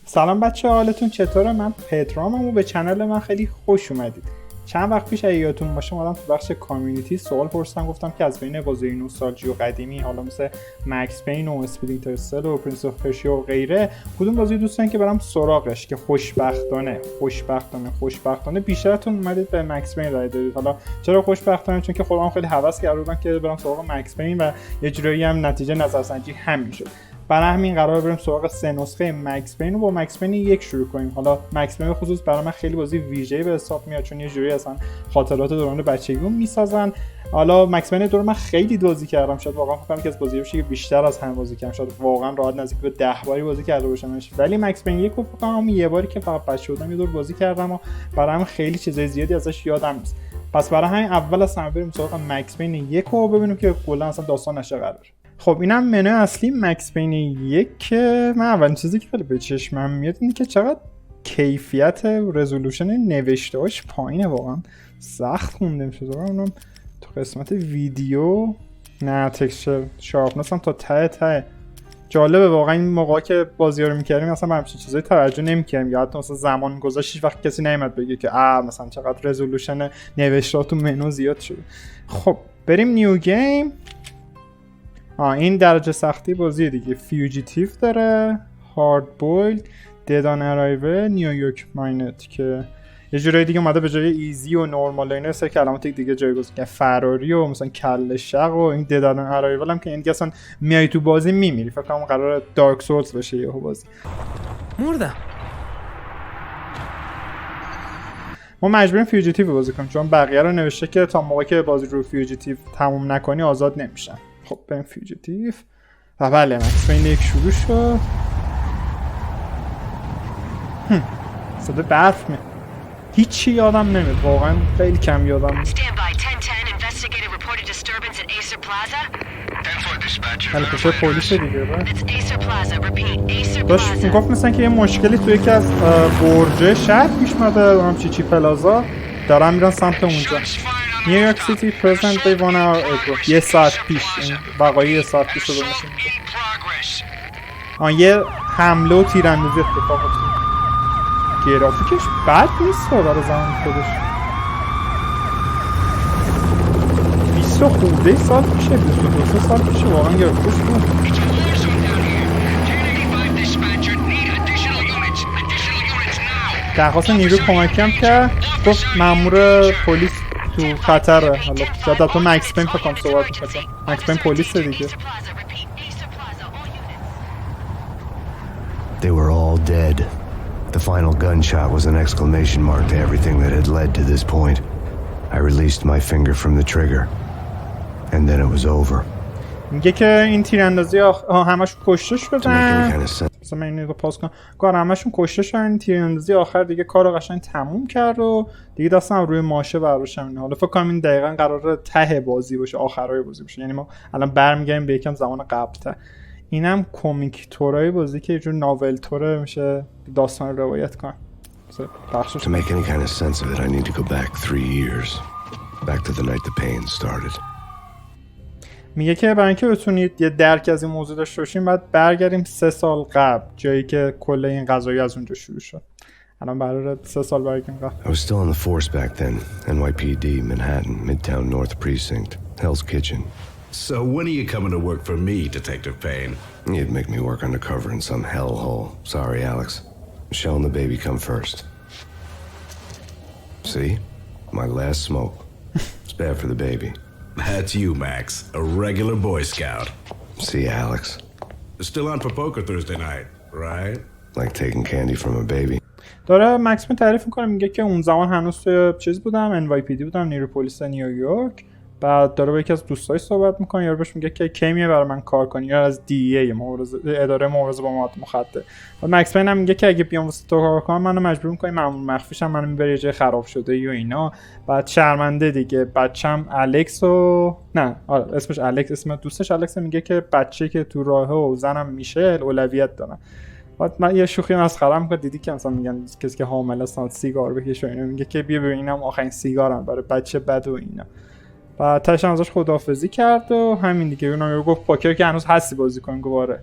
سلام بچه، حالتون چطوره؟ من پدرامم و به چنل من خیلی خوش اومدید. چند وقت پیش اگه یادتون باشه اومدم تو بخش کامیونیتی سوال پرسیدم، گفتم که از بین بازی نوستالژی و قدیمی، حالا مثل مکس پین و اسپلینتر سل و پرنس اف پرشیا و غیره، کدوم بازی دوست دارین که برام سراغش، که خوشبختانه بیشترتون اومدید به مکس پین رای دادید. حالا چرا خوشبختانه؟ چون که خودم خیلی هوس کرده بودم که برام سراغ مکس پین و یه جورایی هم نتیجه نظرسنجی همین شد. برای همین قرار بریم سراغ 3 نسخه مکس پین و با مکس پین 1 شروع کنیم. حالا مکس پین خصوص برای من خیلی بازی ویژه‌ای به حساب میاد، چون یه جوری اصلا خاطرات دوران بچگیمو میسازن. حالا مکس پین دور من خیلی بازی کردم، شاید واقعا فکر کنم که از بازی‌هاش که بیشتر از هم بازی کردم، شاید واقعا راحت نزدیک به 10 باری بازی کرده باشمش. ولی مکس پین 1 رو فکر کنم یه باری که فقط بچه بودم یه دور بازی کردم و برای همین خیلی چیزای زیادی ازش یادم نیست. پس برای همین اول از همه بریم سراغ مکس پین 1 رو ببینیم که کلا اصلا داستان نشه قرار. خب اینم منوی اصلی مکس پین 1 که من اولین چیزی که خیلی به چشمم میاد اینه که چقدر کیفیت رزولوشن نوشته‌اش پایینه، واقعا سخت خونده میشه. اونم تو قسمت ویدیو نه تکسچر شارپنس هم تا ته جالبه واقعا. این موقعی که بازی‌ها رو می‌کردیم مثلا به همچین چیزایی توجه نمی‌کردیم، یا حتی مثلا زمان گذاشت وقت کسی نمیاد بگه که مثلا چقدر رزولوشن نوشته‌ها تو منو زیاد شده. خب بریم نیو گیم. این درجه سختی بازی دیگه. فیوجیتیو داره، هارد بویلد، دد آن ارایول، نیویورک ماینت که یه جورایی دیگه اومده به جای ایزی و نورمال اینا سه کلمات دیگه جایگزین کرده، فراری و مثلا کله شق و این دد آن ارایول هم که این دیگه اصلا میای تو بازی میمیری. فکر کنم قراره دارک سولز بشه یهو بازی. مردم. ما مجبوریم فیوجیتیو بازی کنیم چون بقیه رو نوشته که تا موقعی که بازی رو فیوجیتیو تموم نکنی آزاد نمیشن. خب بریم فیوجیتیو و بله مکس پین 1 شروع شد. صدا برف میاد. هیچی یادم نمیاد، واقعا خیلی کم یادم میاد. حالا پشه پلیس دیگه داشت میگفت مثلا که یه مشکلی توی یکی از برجه شهر پیش اومده، اونم چی پلازا دارن میرن سمت اونجا. نیویورک سیتی presently 1 hour ago. یه ساعت پیش، این وقایع یه ساعت پیش رو بنشیم. یه حمله و تیراندازی اتفاق افتاد. گرافیکش بد نیست برای زمان خودش. 20 خورده سال پیشه، 22 سال پیشه، واقعا گرافیکش بود. درخواست نیرو کمکم کرد، گفت مامور پلیس تو خطره. حالا شاید تو مکس پین فکرم صحبت میکنم، مکس پین پلیس دیگه. They were all dead. The final gunshot was an exclamation mark to everything that had led to this point. I released my finger from the trigger, and then it was over. میگه که این تیراندازی همشون کشتش بدن. مثلا من اینو پاس کنم. کار همشون کشتش و این تیراندازی آخر دیگه کارو قشنگ تموم کرد و دیگه دستم روی ماشه برداشتم. حالا فکر کنم این دقیقاً قراره ته بازی باشه، آخرای بازی باشه. یعنی ما الان برمیگردیم به یکم زمان قبل‌تر. اینم کمیک تورای بازی که یه جور ناول توره، میشه داستان روایت کنن. To make any kind of sense of it, I need to go back 3 years. Back to the night the pain started. میگه که برای اینکه بتونید یه درک از این موضوع داشته باشین باید برگردیم 3 سال قبل، جایی که کل این قضایی از اونجا شروع شد. الان برای 3 سال برگردیم قبل. I was still in the force back then. NYPD, Manhattan, Midtown North Precinct, Hell's Kitchen. So when are you coming to work for me, Detective Payne? You'd make me work undercover in some hellhole. Sorry, Alex. Michelle and the baby come first. See? My last smoke. It's bad for the baby. That's you, Max. A regular Boy Scout. See, Alex. Still on for poker Thursday night, right? Like taking candy from a baby. داره مکس پین تعریف میکنه، میگه که اون زمان هنوز توی چیز بودم، NYPD بودم، نیروی پلیس نیویورک. بعد داره با یکی از دوستاش صحبت میکنه، یارو بهش میگه که کی میای برای من کار کنی، یا از DEA اداره مبارزه با مواد مخدر. بعد مکس پین هم میگه که اگه بیام واسه تو کار کنم منو مجبور میکنی مامور مخفیشم منو میبری یه جای خراب شده و اینا. بعد شرمنده دیگه بچم الکس و نه اسمش الکس، اسم دوستش الکس، میگه که بچه‌ای که تو راهه و زنم میشه اولویت دارن. بعد من یه شوخی مسخره میکنم، دیدی که مثلا میگن کسی که حامله است سیگار بکشه و اینا، میگه که بیا ببینم آخرین سیگارم برای بچه بد و اینا. بعد تاش ازش خداحافظی کرد و همین دیگه. اونم گفت پاکر که هنوز هستی بازی کنیم. گفت آره.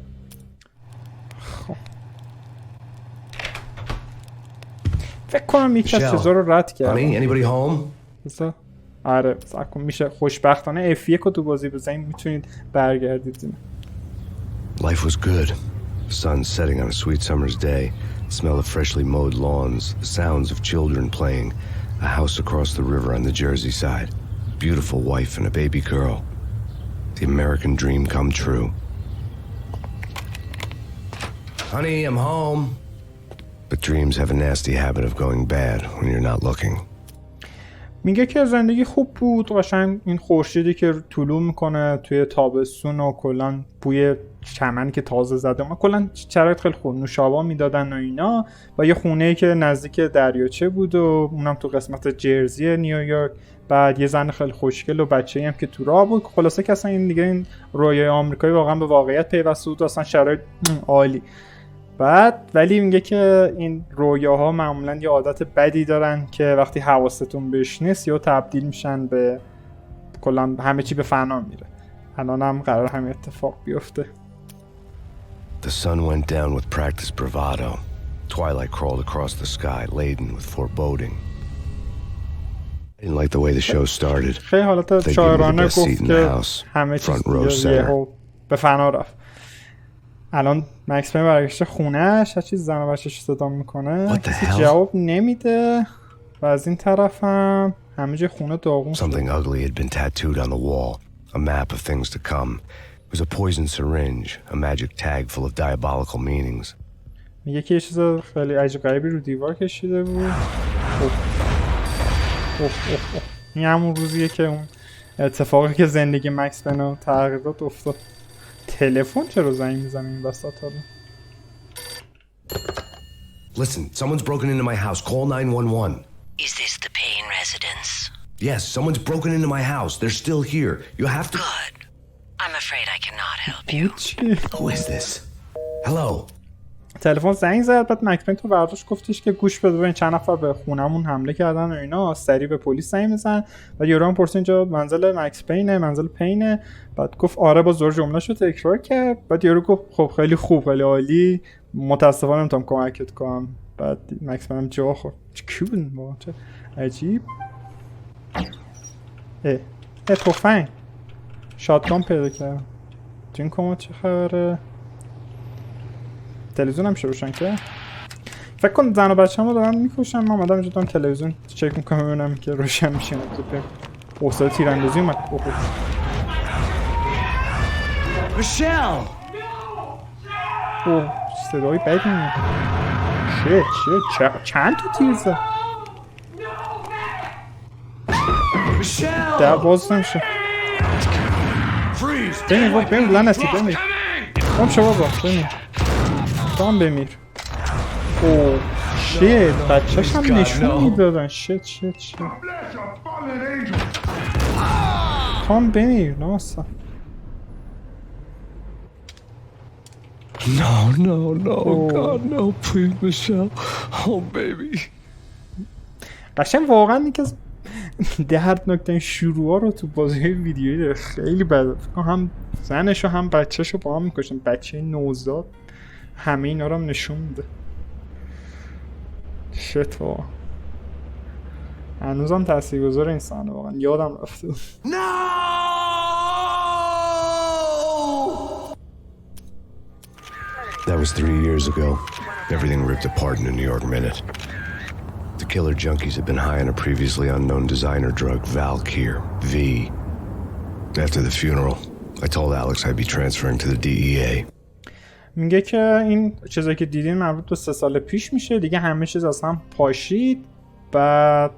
فکر کنم یکی از چیزا رو رد کرد. Honey, anybody home? بسا آره ساکن میشه خوشبختانه F1 رو تو بازی بزنید میتونید برگردید. Life was good. The sun setting on a sweet summer's day, the smell of freshly mowed lawns, the sounds of children playing, a house across the river on the Jersey side, beautiful wife and a baby girl. The American dream come true. Honey, I'm home. But dreams have a nasty habit of going bad when you're not looking. میگه که زندگی خوب بود، قشنگ این خورشیدی که طلوع میکنه توی تابستون و کلا بوی چمنی که تازه زده ما کلا شرایط خیلی خوب، نوشابه میدادن و اینا، و یه خونه‌ای که نزدیک دریاچه بود و اونم تو قسمت جرزی نیویورک. بعد یه زن خیلی خوشگل و بچه‌ای هم که تو راه بود. خلاصه که اصلا این دیگه این رویای آمریکایی واقعا به واقعیت پیوسته بود، اصلا شرایط عالی. بعد ولی میگه که این رویاها معمولا یه عادت بدی دارن که وقتی حواستون بهش نیست یا تبدیل میشن به کلا همه چی به فنا میره. الان هم قرار همین اتفاق بیفته. The sun went down with practiced bravado. Twilight crawled across the sky, laden with foreboding. I didn't like the way the show started. خیلی حالت شاعرانه گفت که همه چیز یهو به فنا رفت. الان مکس پین برگشته خونه‌اش، هر چیز زن و بچه‌ش صدا میکنه، کسی جواب نمیده و از این طرف هم همه جای خونه داغون شده. Something ugly had been tattooed on the wall, a map of things to come. It was a poison syringe, a magic tag full of diabolical meanings. میگه که یه چیز خیلی عجیب غریبی رو دیوار کشیده بود. این همون روزیه که اون اتفاقی که زندگی مکس پین رو تغییرات افتاد. تلفن چرا زنگ میزنه این وسط حالا؟ Listen, someone's broken into my house. Call 911. Is this the Payne residence? Yes, someone's broken into my house. They're still here. You have to... Good. I'm afraid I cannot help you. Who is this? Hello. تلفن زنگ زد، بعد مکس پین تو برداشت گفتش که گوش بده ببین چند نفر به خونمون حمله کردن و اینا، سریع به پلیس زنگ بزن. بعد یوران پرسید اینجا منزل مکس پینه، منزل پینه؟ بعد گفت آره، با زور جمله‌شو تکرار کرد. بعد یورو گفت خب خیلی خوب، خیلی عالی، متاسفانه نمیتونم کمکت کنم. بعد مکس پین جا خورد. چی بود؟ چه عجیب. تفنگ شاتگان پیدا کردم. این کمد چه خبره؟ تلویزیون هم روشن که فکر کن زن و بچه همو دارن میکشن. من آمدم اینجا دارم تلویزیون چک میکنم ببینم که روشن میشه. اصلا تیراندازی اومد. Michelle! اوه صدای بدی میاد. چند تا تیر زد؟ در باز نمیشه. بمیر لعنتی بمیر. کام شما با بمیر. کام بمیر. اوه شیت بچه‌ش هم نشون میدادن. شیت کام بمیر ناسا. No, God, no, please, Michelle. Oh, baby. قشنگ واقعا یکی از دردناکترین شروعا رو تو بازی ویدیویی داره. خیلی بده. هم زنش و هم بچه‌ش رو با هم میکشن. بچه نوزاد همه اینا رو هم نشون میده. شت واقعا هنوزم تاثیرگذار انسانه، واقعا یادم رفته. That was 3 years ago. Everything ripped apart in a New York minute. The killer junkies had been high on a previously unknown designer drug, Valkyr, V. After the funeral, I told Alex I'd be transferring to the DEA. میگه که این چیزایی که دیدین مربوط به 3 سال پیش میشه دیگه. همه چیز از هم پاشید. بعد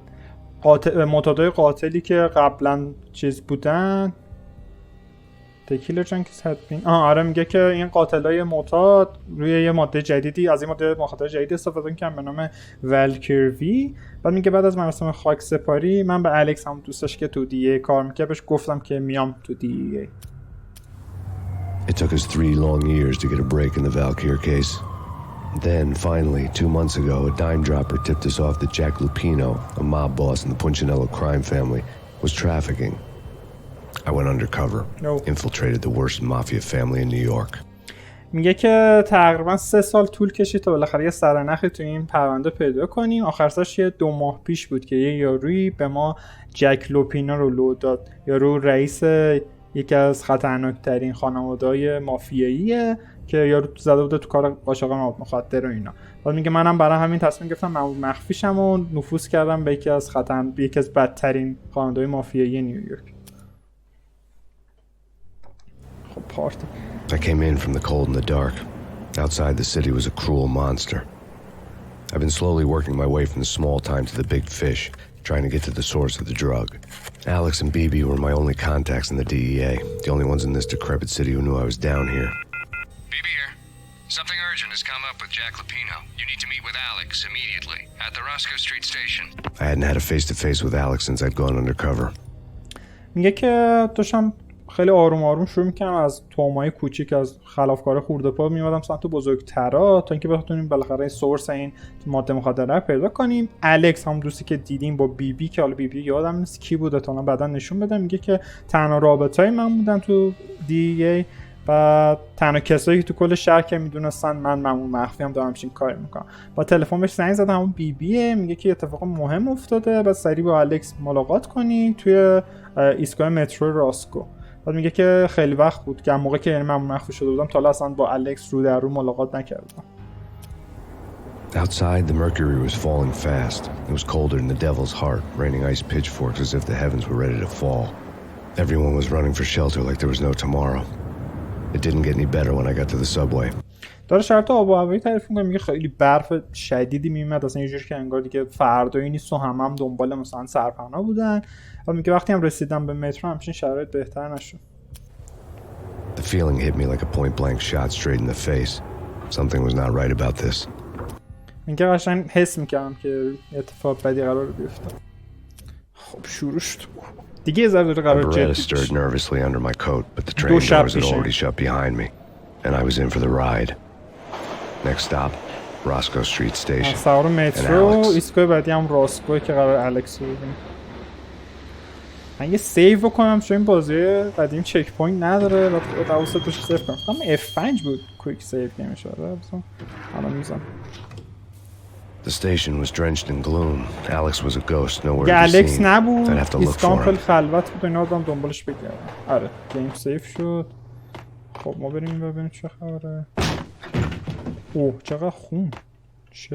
معتادای قاتلی که قبلا چیز بودن The Killer Junkies had been آره میگه که این قاتلای معتاد روی یه ماده جدیدی از این ماده مخدر جدید استفاده کردن به نام والکیر وی. بعد میگه بعد از مراسم خاک سپاری من به الکس هم دوستش که تو دی کار میکرد بهش گفتم که میام تو دی. It took us 3 long years to get a break in the Valkyr case. Then, finally, 2 months ago, a dime dropper tipped us off that Jack Lupino, a mob boss in the Punchinello crime family, was trafficking. I went undercover, infiltrated the worst mafia family in New York. میگه که تقریبا 3 سال طول کشید تا بالاخره یه سرنخی تو این پرونده پیدا کنیم. آخرش یه 2 ماه پیش بود که یه یارویی به ما جک لوپینا رو لو داد. یارو رئیس یکی از خطرناکترین خانواده‌های مافیاییه که یارو زده بوده تو کار قاچاق مواد مخدر و اینا. بعد میگه منم برای همین تصمیم گرفتم مخفیشم و نفوذ کردم به یکی از بدترین خانواده‌های مافیایی نیویورک. خب پارتی. I came in from the cold and the dark. Outside the city was a cruel monster. I've been slowly working my way from the small time to the big fish, trying to get to the source of the drug. Alex and BB were my only contacts in the DEA, the only ones in this decrepit city who knew I was down here. BB here. Something urgent has come up with Jack Lupino. You need to meet with Alex immediately at the Roscoe Street station. I hadn't had a face-to-face with Alex since I'd gone undercover. میگه که داشتم خیلی آروم آروم شروع میکنم از تومای کوچیک از خلافکار خورده پا میمادم سمت بزرگترا تا اینکه بتونیم بالاخره سورس این ماده مخدره رو پیدا کنیم. الکس هم دوستی که دیدیم با بیبی که حالا بیبی یادم نیست کی بوده تا الان بعدا نشون بدم. میگه که تنها رابطه‌ای من بودن تو دی و تنها کسایی که تو کل شهر که میدونستن من مامور مخفی هم دارم چین کار میکنم. با تلفن بهش زنگ زدم، همون بیبیه. میگه که اتفاق مهم افتاده، بعد سریع با الکس ملاقات کنی توی ایستگاه مترو راسکو. بعد میگه که خیلی وقت بود که موقع که من مخفی شده بودم تا اصلا با الکس رو در رو ملاقات نکردم. Outside, the mercury was falling fast. It was colder than the devil's heart, raining ice pitchforks as if the heavens were ready to fall. Everyone was running for shelter like there was no tomorrow. It didn't get any better when I got to the subway. داره شرط آب و هوایی تعریف می‌کنه. میگه خیلی برف شدیدی میومد، اصلا یه جوری که انگار دیگه فردایی نیست و هم دنبال مثلا سرپناه بودن. و میگه وقتی هم رسیدم به مترو همچین شرایط بهتر نشد. The feeling hit me like a point-blank shot straight in the face. Something was not right about this. میگه قشنگ حس می‌کردم که اتفاق بدی قراره بیفته. خب شروع شد. دیگه یه ذره قرار جدی Beretta stirred nervously under my coat, but the train doors had already shut behind me, and I was in for the ride. Next stop, Roscoe Street Station. سوار مترو، ایستگاه بعدی هم راسکو که قرار الکس رو ببینیم. من یه سیو بکنم چون این بازی قدیم چک پوینت نداره و حواست توش سیو کنم. فقط F5 بود کویک سیو گیمش آره. الان میزنم. The station was drenched in gloom. Alex was a ghost, nowhere to be الکس seen. نبود. I'd have to look ایستگاه for خیلی him. خلوت بود و اینا آدم دنبالش بگردم. آره گیم سیو شد. خب ما بریم ببینیم چه خبره. اوه چقدر خون. شت.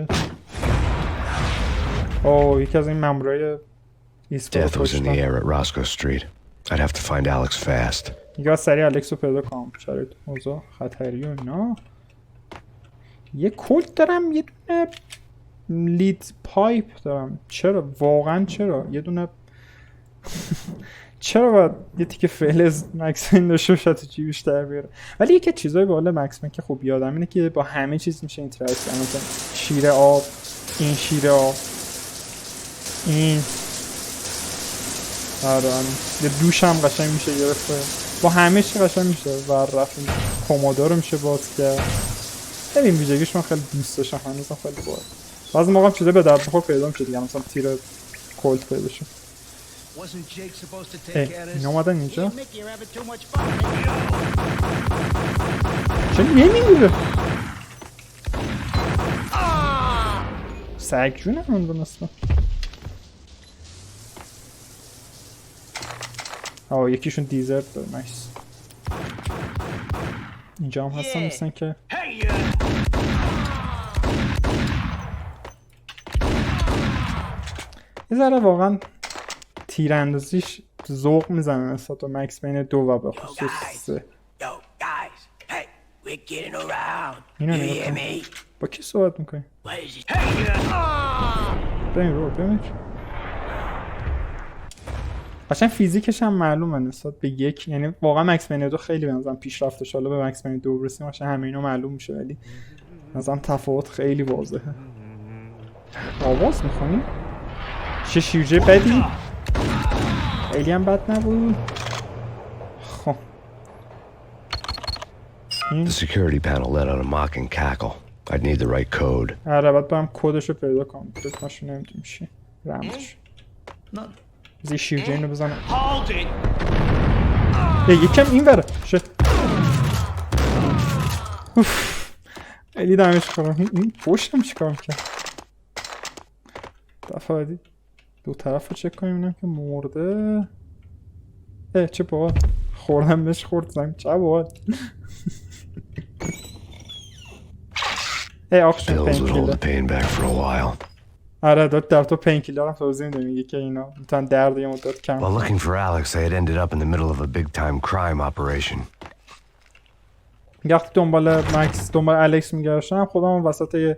اوه یکی از این مامورای ایستگاه Death was in the air at Roscoe Street. I'd have to find Alex fast. دیگه سریع الکس رو پیدا کنم. شرایط اوضاع خطری و اینا. یه کلت دارم، یه دونه لید پایپ دارم. چرا؟ واقعا چرا؟ یه دونه چرا باید یه تیکه فلز مکسمین داشته باشه تو جیبش در بیاره؟ ولی یکی چیزای باحال مکسمین که خوب یادم اینه که با همه چیز میشه اینتراکت کنه. مثلا شیر آب، این شیر آب، این یه دوش هم قشنگ میشه گرفته. با همه چی قشنگ میشه و رفتیم کمودا رو میشه باز کرد. این ویژگیش من خیلی دوست داشتم، هنوزم خیلی باحال. بعضی موقع هم چیزا به درد بخور پیدا میشه دیگه، مثلا تیر کلت پیدا شد. اینا اومدن اینجا؟ چرا نمیگوره؟ سگ جونه من بناسم. یکیشون دیزرت داره. نایس. اینجا هم هستن مثلا که یه ذره واقعا تیراندازیش ذوق میزنه نسبت به مکس بین 2 و به خصوص 3. اینو نگاه کن. با کی صحبت میکنی؟ ببین رو ببین قشنگ فیزیکش هم معلومه نسبت به 1. یعنی واقعا مکس بین 2 خیلی به نظرم پیشرفته شده. به مکس بین 2 برسیم قشنگ همه اینا معلوم میشه ولی نظرم تفاوت خیلی واضحه. آواز میخونی؟ چه شیرجه بدی؟ خیلی هم بد نبود. خب The security panel let out a mocking cackle. I'd need the right code. آره باید برم کدش رو پیدا کنم. دکمشو نمیدونم چی رمزش. زی شیرجه اینو بزنم. یکم این بره. خیلی دمش کنم. این پشتم چیکار میکنم؟ دفعه بعدی دو طرف رو چک کنیم اینم که مرده. چه باحال خوردم بهش خورد چه باحال. آخشون Pills would hold the پینکیلر. pain back for a while. آره در تو پینکیلر هم توضیح میده، میگه که اینا میتونن درد یه مدت کم While looking for Alex, I had ended up in the middle of a big-time crime operation. وقتی دنبال الکس میگردم خودم وسط یه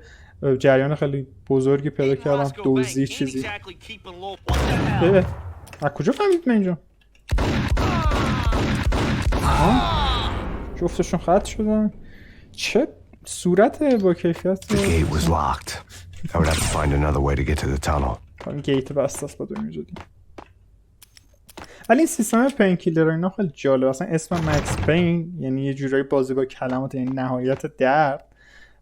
جریان خیلی بزرگی پیدا کردم، دزدی چیزی. از کجا فهمید من اینجا؟ جفتشون خط شدن. چه صورت با کیفیت. The gate was locked. I would have to find another way to get to the tunnel. این گیت بسته است با دو میجدیم. ولی این سیستم پینکیلر اینا خیلی جالب. اصلا اسم مکس پین یعنی یه جورایی بازی با کلمات، یعنی نهایت درد.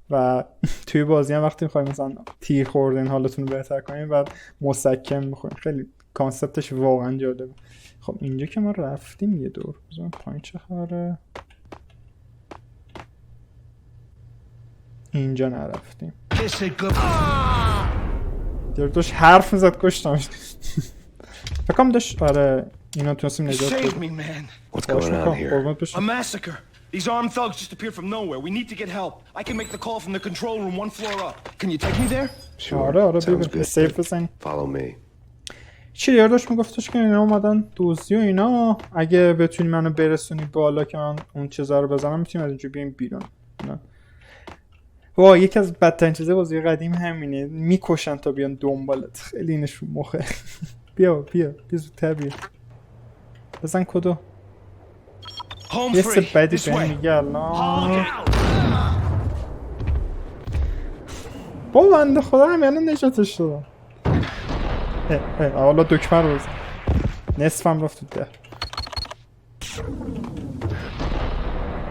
و توی بازی هم وقتی میخوایم مثلا تیر خوردن حالتون رو بهتر کنیم و مسکن بخوریم، خیلی کانسپتش واقعا جالبه. خب اینجا که ما رفتیم یه دور، بذارم پایین چه خبره. اینجا نرفتیم. داشت حرف میزد کشتمش. فکرم داشت آره اینا تونستیم نجات بدیم. What's going on here? A massacre. These armed thugs just appeared from nowhere. We need to get help. I can make the call from the control room 1 floor up. Can you take me there? آره Sounds ببین good. سیف بزنی. Follow me. چی یادش میگفتش که اینا اومدن دزدی و اینا، اگه بتونی منو برسونی بالا که من اون چیزا رو بزنم میتونیم از اینجا بیایم بیرون. وای یکی از بدترین چیزای بازی قدیم همینه، میکشن تا بیان دنبالت. خیلی اینش مخه. بیا زودتر بیا. بزن کدو. یه سه بدی به میگه الان. با بنده خدا هم یعنی نجاتش دادم. حالا دکمه رو بزن. نصفم رفت تو در.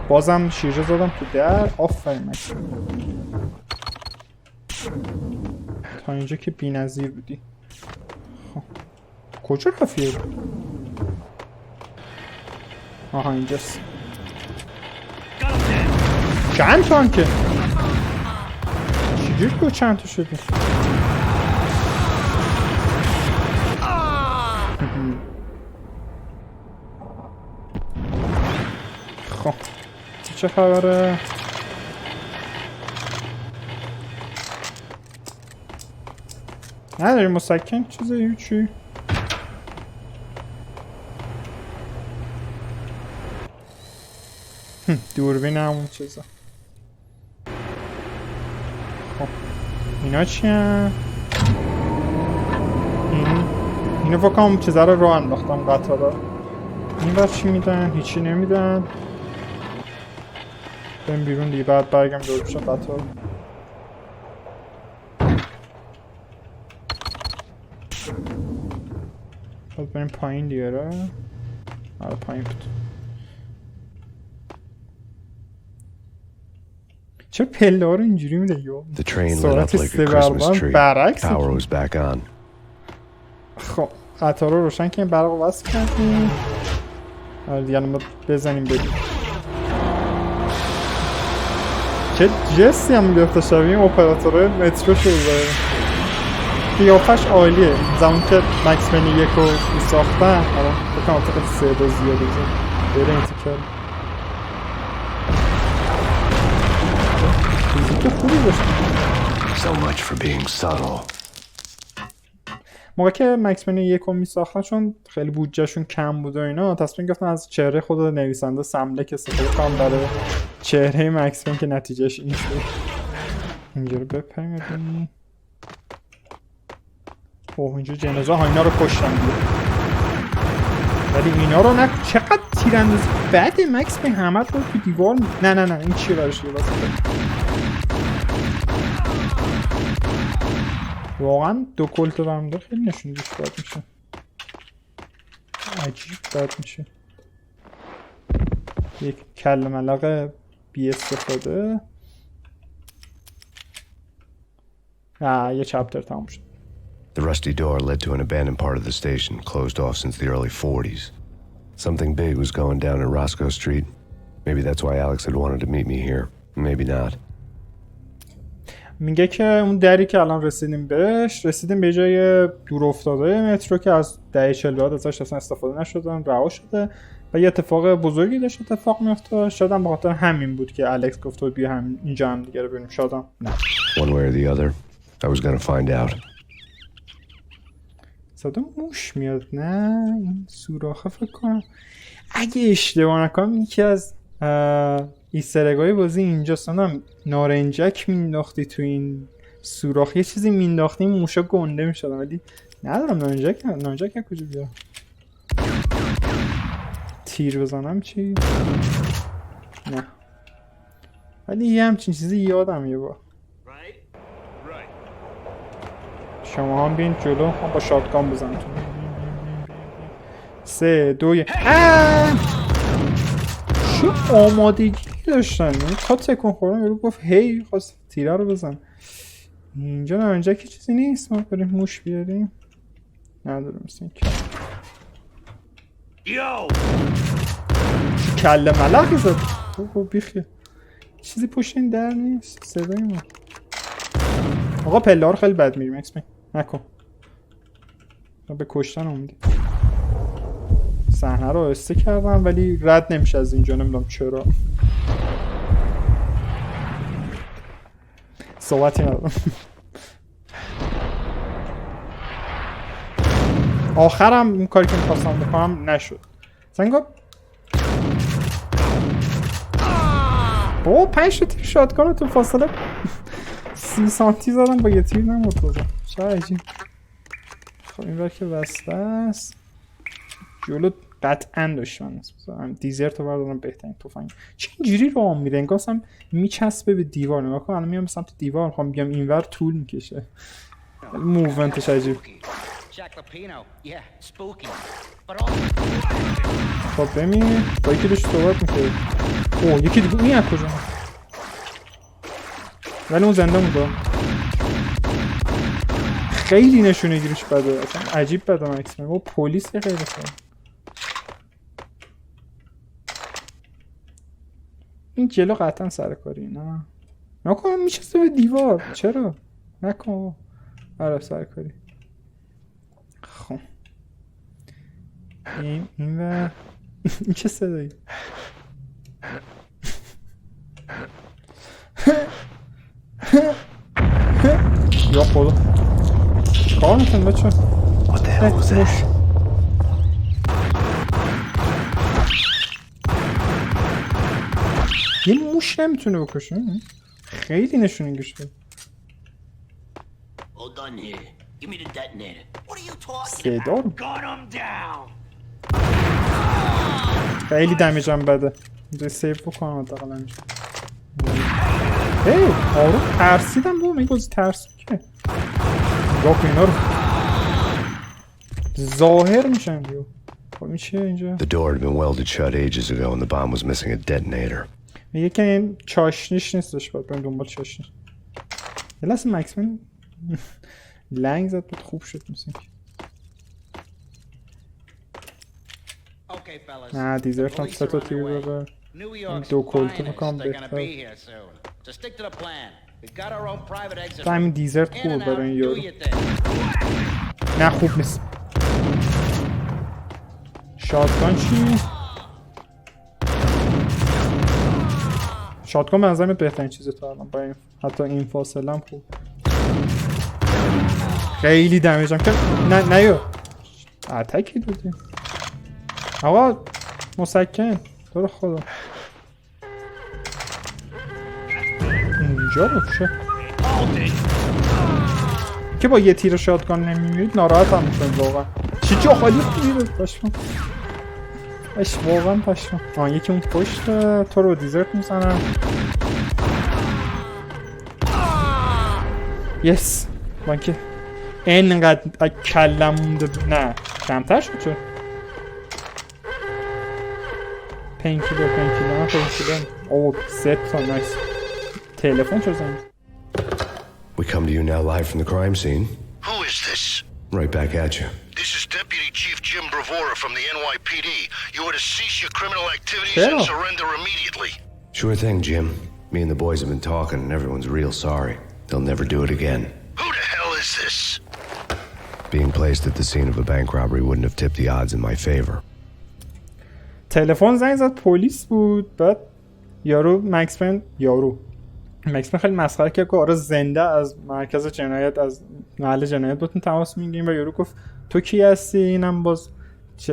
بازم شیرجه زدم تو در. آفرین مکس. تا اینجا که بی نظیر بودی. خب کجا رفیه؟ آها اینجاست. چند تا که چجور که چند تا شدی؟ خب چه خبره؟ نداری مسکن چیزه یه چی؟ دوربین همون چیزه. خب اینا چی هم؟ اینو فکرم چیزه رو انداختم قطارا. این بر چی میدن؟ هیچی نمیدن. بریم بیرون دیگه بعد برگم دور بشه قطار. باید بریم پایین دیگه را. آره پایین بود. چرا پله ها رو اینجوری میده یو؟ The train lit up like a Christmas tree. Power was back on. خب قطار رو روشن کنیم، برق رو وصل کردیم. آره دیگه ما بزنیم بریم. چه جستی هم گرفته شبیه اپراتور مترو شده داره. قیافش عالیه. زمان که مکس پین 1 رو ساختن الان بکنم خیلی صدا زیاده بره این تیکر. موزیک خوبی باشه. So much for being subtle. موقع که مکس پین 1 رو میساختن چون خیلی بودجهشون کم بود و اینا تصمیم گرفتن از چهره خود نویسنده سملک استفاده کنن برای چهره مکس پین که نتیجهش این شد. اینجا رو بپریم ببینیم. اوه اینجا جنازه ها اینا رو کشتن دیگه. ولی اینا رو چقدر تیراندازی بده مکس پین همه رو تو دیوار نه این چیه برش دیگه واقعا دو کلت برمده خیلی نشونیش بد میشه. عجیب بد میشه. یک کل ملق بی استفاده. یه چپتر تموم شد. The rusty door led to an abandoned part of the station, closed off since the early 40s. Something big was going down at Roscoe Street. Maybe that's why Alex had wanted to meet me here. Maybe not. میگه که اون دری که الان رسیدیم به جای دور افتاده مترو که از دهه 40 بعد ازش اصلا استفاده نشدن، رها شده و یه اتفاق بزرگی داشت اتفاق میفته. شاید هم به خاطر همین بود که الکس گفت بیا هم اینجا هم دیگه رو ببینیم. شاید هم نه. One way or the other, I was gonna find out. صدا موش میاد. نه این سوراخه فکر کنم اگه اشتباه نکنم یکی از ایسترگای بازی اینجا سنم نارنجک مینداختی تو این سوراخ، یه چیزی مینداختی این موشا گنده میشدن، ولی ندارم نارنجک کجا بیا. تیر بزنم چی؟ نه ولی یه همچین چیزی یادم یه با شما هم بین جلو هم با شاتگان بزنم. 3 2 1 چه آمادگی داشتن تا تکون خوردم یارو گفت هی خواست تیره رو بزن. اینجا نارنجک که چیزی نیست ما بریم موش بیاریم. نداره مثل این کله ملخی زد. بیخیه چیزی پشت این در نیست. صدای ما آقا پله ها رو خیلی بد میریم اکسپین نکن. به کشتن اومدی. صحنه رو آهسته کردم ولی رد نمیشه از اینجا، نمیدونم چرا. صحبتی ندارم. آخرم این کاری که میخواستم بکنم نشد. سنگا بابا 5 تا تیر شاتگان تو فاصله 30 سانتی زدم با یه تیر نموتوزم. چه عجیب. خب این که بسته است. جلو قطعا دشمن است. دیزرت رو بردارم بهترین تفنگ. چه اینجوری راه میره انگار اصلا میچسبه به دیوار. نگاه کن الان میام سمت دیوار میخوام بیام اینور طول میکشه. موومنتش عجیب. خب ببین با یکی داشت صحبت میکنه. اوه یکی دیگه این از کجا ولی اون زنده مونده. خیلی نشونه گیریش بده اصلا عجیب بده. مکس میگه پلیس که خیلی خوبه. این جلو قطعا سرکاری. نه نکنم میشسته به دیوار. چرا نکن. آره سرکاری. خب این و این چه صدایی؟ یا خدا چیکار میکنی بچه؟ موش یه موش نمیتونه بکشه. خیلی نشونه گشته. صدا خیلی دمیجم بده. اینجا سیف بکنم حداقل همینجا. هی آروم ترسیدم بابا. این بازی ترسید که نگاه کن اینا رو ظاهر میشن دیو. خب این چیه اینجا؟ The door had been welded shut ages ago and the bomb was missing a detonator. میگه که این چاشنیش نیستش. باید بریم دنبال چاشنیش. یه لحظه مکسمن لنگ زد بود خوب شد مثل اینکه. نه دیزرت هم 3 تا تیر داره. این 2 کلتو بکنم بهتر. تا همین دیزرت خوب برای این یارو. نه خوب نیست. شاتگان چی؟ شاتگان به نظرم بهترین چیزه تا الان با این حتی این فاصله هم خوب. خیلی دمیجم که نه یو اتکی دادیم. آقا مسکن تو رو خدا. اینجا رو شه که با یه تیر شاتگان نمیمید ناراحت هم میکنیم واقعا. چی جا خالی خوبی پشمام. واقعا پشمام. یکی اون پشت تو رو دیزرت میزنم. یس من که اینقدر کلم مونده. نه کمتر شد چون پینکیلر اوه 3 تا نایس. تلفن چه زنگ. We come to you now live from the crime scene. Who is this? Right back at you. This is Deputy Chief Jim Bravura from the NYPD. You are to cease your criminal activities Yeah. and surrender immediately. Sure thing, Jim. Me and the boys have been talking and everyone's real sorry. They'll never do it again. Who the hell is this? Being placed at the scene of a bank robbery wouldn't have tipped the odds in my favor. تلفن زنگ زد پلیس بود. بعد مکس پین خیلی مسخره کرد که آره زنده از مرکز جنایت از محل جنایت بهتون تماس میگیریم و یارو گفت تو کی هستی؟ اینم باز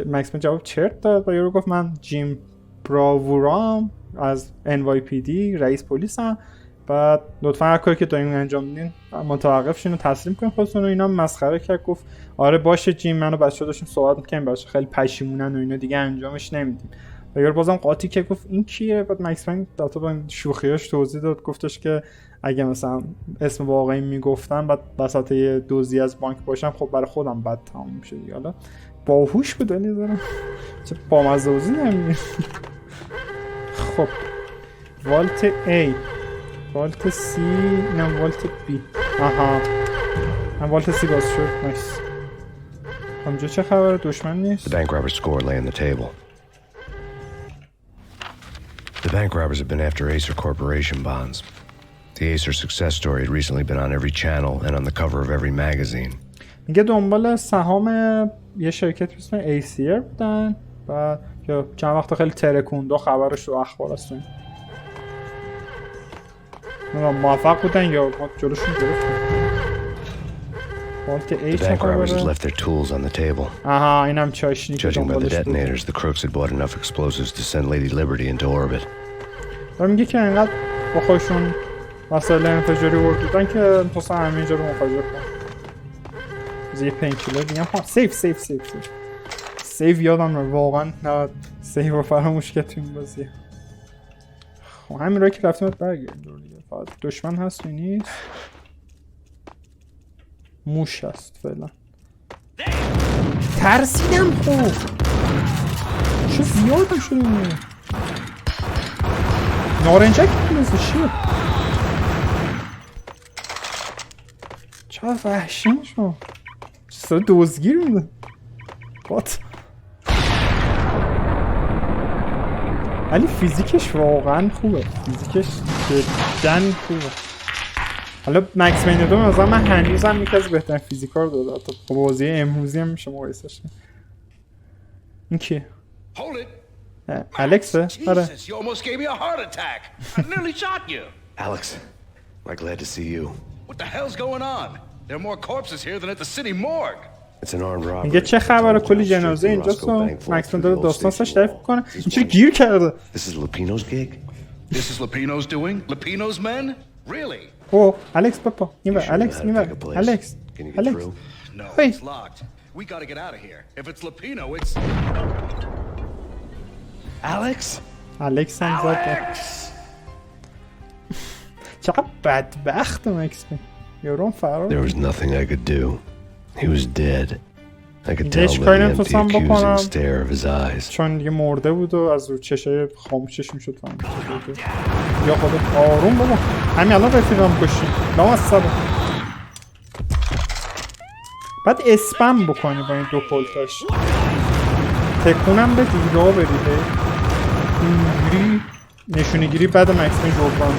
مکس پین جواب چرت داد و یارو گفت من جیم براوورام از NYPD رئیس پلیسم. بعد لطفا هر کاری که دارین انجام میدین متوقف شین و تسلیم کنین خودتون. و اینا مسخره کرد گفت آره باشه جیم، منو بچه‌ها داشتیم صحبت می‌کردیم بچه خیلی پشیمونن و اینا دیگه انجامش نمیدیم. و یارو بازم قاطی که گفت این کیه؟ بعد مکس پین داتا با شوخیاش توضیح داد، گفتش که اگه مثلا اسم واقعی میگفتن بعد وسط یه دزدی از بانک باشم خب برای خودم بد تمام میشه دیگه. حالا باهوش بود ولی دارم چه بامزه‌وزی نمی‌گی. خب والت A، والت C، اینم والت B. آها من والت C باز شد. نایس. همجا چه خبره؟ دشمن نیست؟ The bank robber's score lay on the table. The bank robbers have been after Acer Corporation bonds. The Acer success story had recently been on every channel and on the cover of every magazine. میگه دنبال سهام یه شرکت اسم ایسیر بودن و که چند وقت خیلی ترکوند و خبرش رو اخبار هستن. موفق بودن یا ما جلوشون گرفتیم. The bank robbers had left their tools on the table. آها اینم چاشنی که Judging by the دنبالش بود. detonators, the crooks had bought enough explosives to send Lady Liberty into orbit. و میگه که اینقدر با خودشون وسایل انفجاری بردن که می‌خواستن همینجا رو منفجر کنن. یه پینکیلر دیگه هم سیف یادم رو واقعا نه سیف رو فراموش کرد تو این بازی. خب همین راه که رفتیم برگردیم دور دیگه. فقط دشمن هست و نیست. موش هست فعلا. ترسیدم خوب چه زیاد شده اینه. نارنجک مثل چیه؟ چرا وحشی میشم؟ چرا دوزگیر میده؟ بات ولی فیزیکش واقعا خوبه. فیزیکش جدن خوبه. حالا مکس پین 2 مثلا من هنوزم یکی از بهترین فیزیکا رو داده. حتی بازی امروزی هم میشه مقایسش کرد. این کیه؟ الکسه؟ آره. You almost gave me a heart attack. I nearly shot you. Alex, I'm glad to see you. What the hell's going on? There are more corpses here than at the city morgue. It's an armed robbery. میگه چه خبره؟ کلی جنازه اینجاست و مکس پین داره داستان ساش تعریف میکنه. این چرا گیر کرده؟ This is Lupino's gig? This is Lupino's doing? Lupino's men? Really? اوه الکس پاپا اینور الکس اینور الکس الکس. No, Wait. it's locked. We gotta get out of here. If it's Lupino, it's... Alex? الکس هم زد. چقدر بدبخت مکس پین. یارو فرار. There was nothing I could do. He was dead. I could tell هیچ by the کاری empty نمیتونستم accusing بکنم stare of his eyes. چون دیگه مرده بود و از رو چشای خاموشش میشد فهمید. یا خودت آروم بابا. همین الان رفیقم کشی. لامصبه. بعد اسپم بکنی با این دو پلتاش. تکونم به دیرا بریده. اینجوری نشونیگیری بعد مکس پین جبران.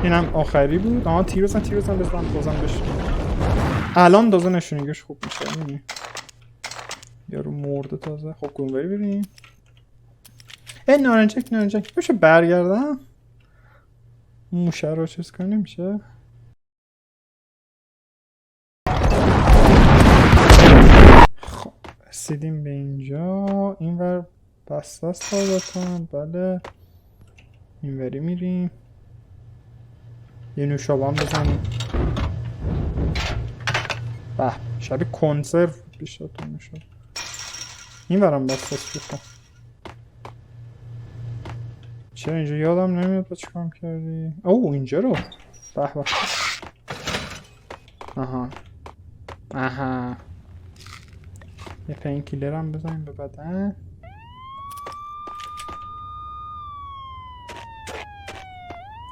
اینم آخری بود. آها تیر بزن بازم بشه. الان تازه نشونیگیش خوب میشه. میبینی یارو مرده تازه. خب گونوری بریم. نارنجک بشه برگردم. موشه رو چیز کنی میشه. خب رسیدیم به اینجا. اینور بسته است تازتون. بله اینوری میریم. یه نوشابه هم بزنیم. به شبیه کنسرو بیشتر تو نوشابه. این برم بسته است بخون. چرا اینجا یادم نمیاد با چیکار کردی؟ اوه اینجا رو به به. آها یه پین کیلر هم بزنیم به بدن.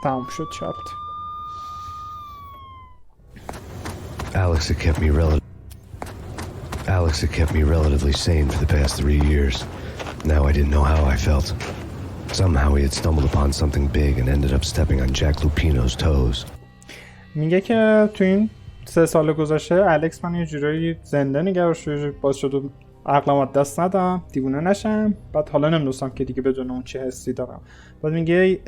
تمام شد چپتر. Alex had kept me relatively sane for the past 3 years. Now I didn't know how I felt. Somehow he had stumbled upon something big and ended up stepping on Jack Lupino's toes. میگه که تو این 3 سال گذشته الکس من یه جورایی زنده نگرش باز شد عقلم دست ندم دیوونه نشم. بعد حالا نمیدونستم که دیگه بدون اون چه حسی دارم. بعد میگه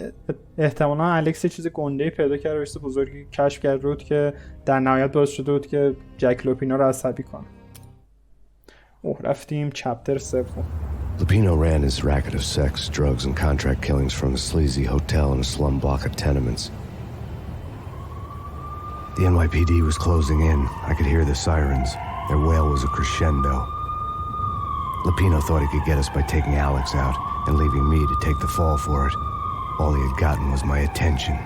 احتمالا الکس چیز گنده‌ای پیدا کرده و چیز بزرگی کشف کرده بود که در نهایت باعث شده بود که جک لوپینو رو عصبی کنه. رفتیم چپتر 3. Lupino ran his racket of sex, drugs, and contract killings from a sleazy hotel in a slum block of tenements. The NYPD was closing in. I could hear the sirens. Their wail was a crescendo. Lupino thought he could get us by taking Alex out and leaving me to take the fall for it. All he had gotten was my attention.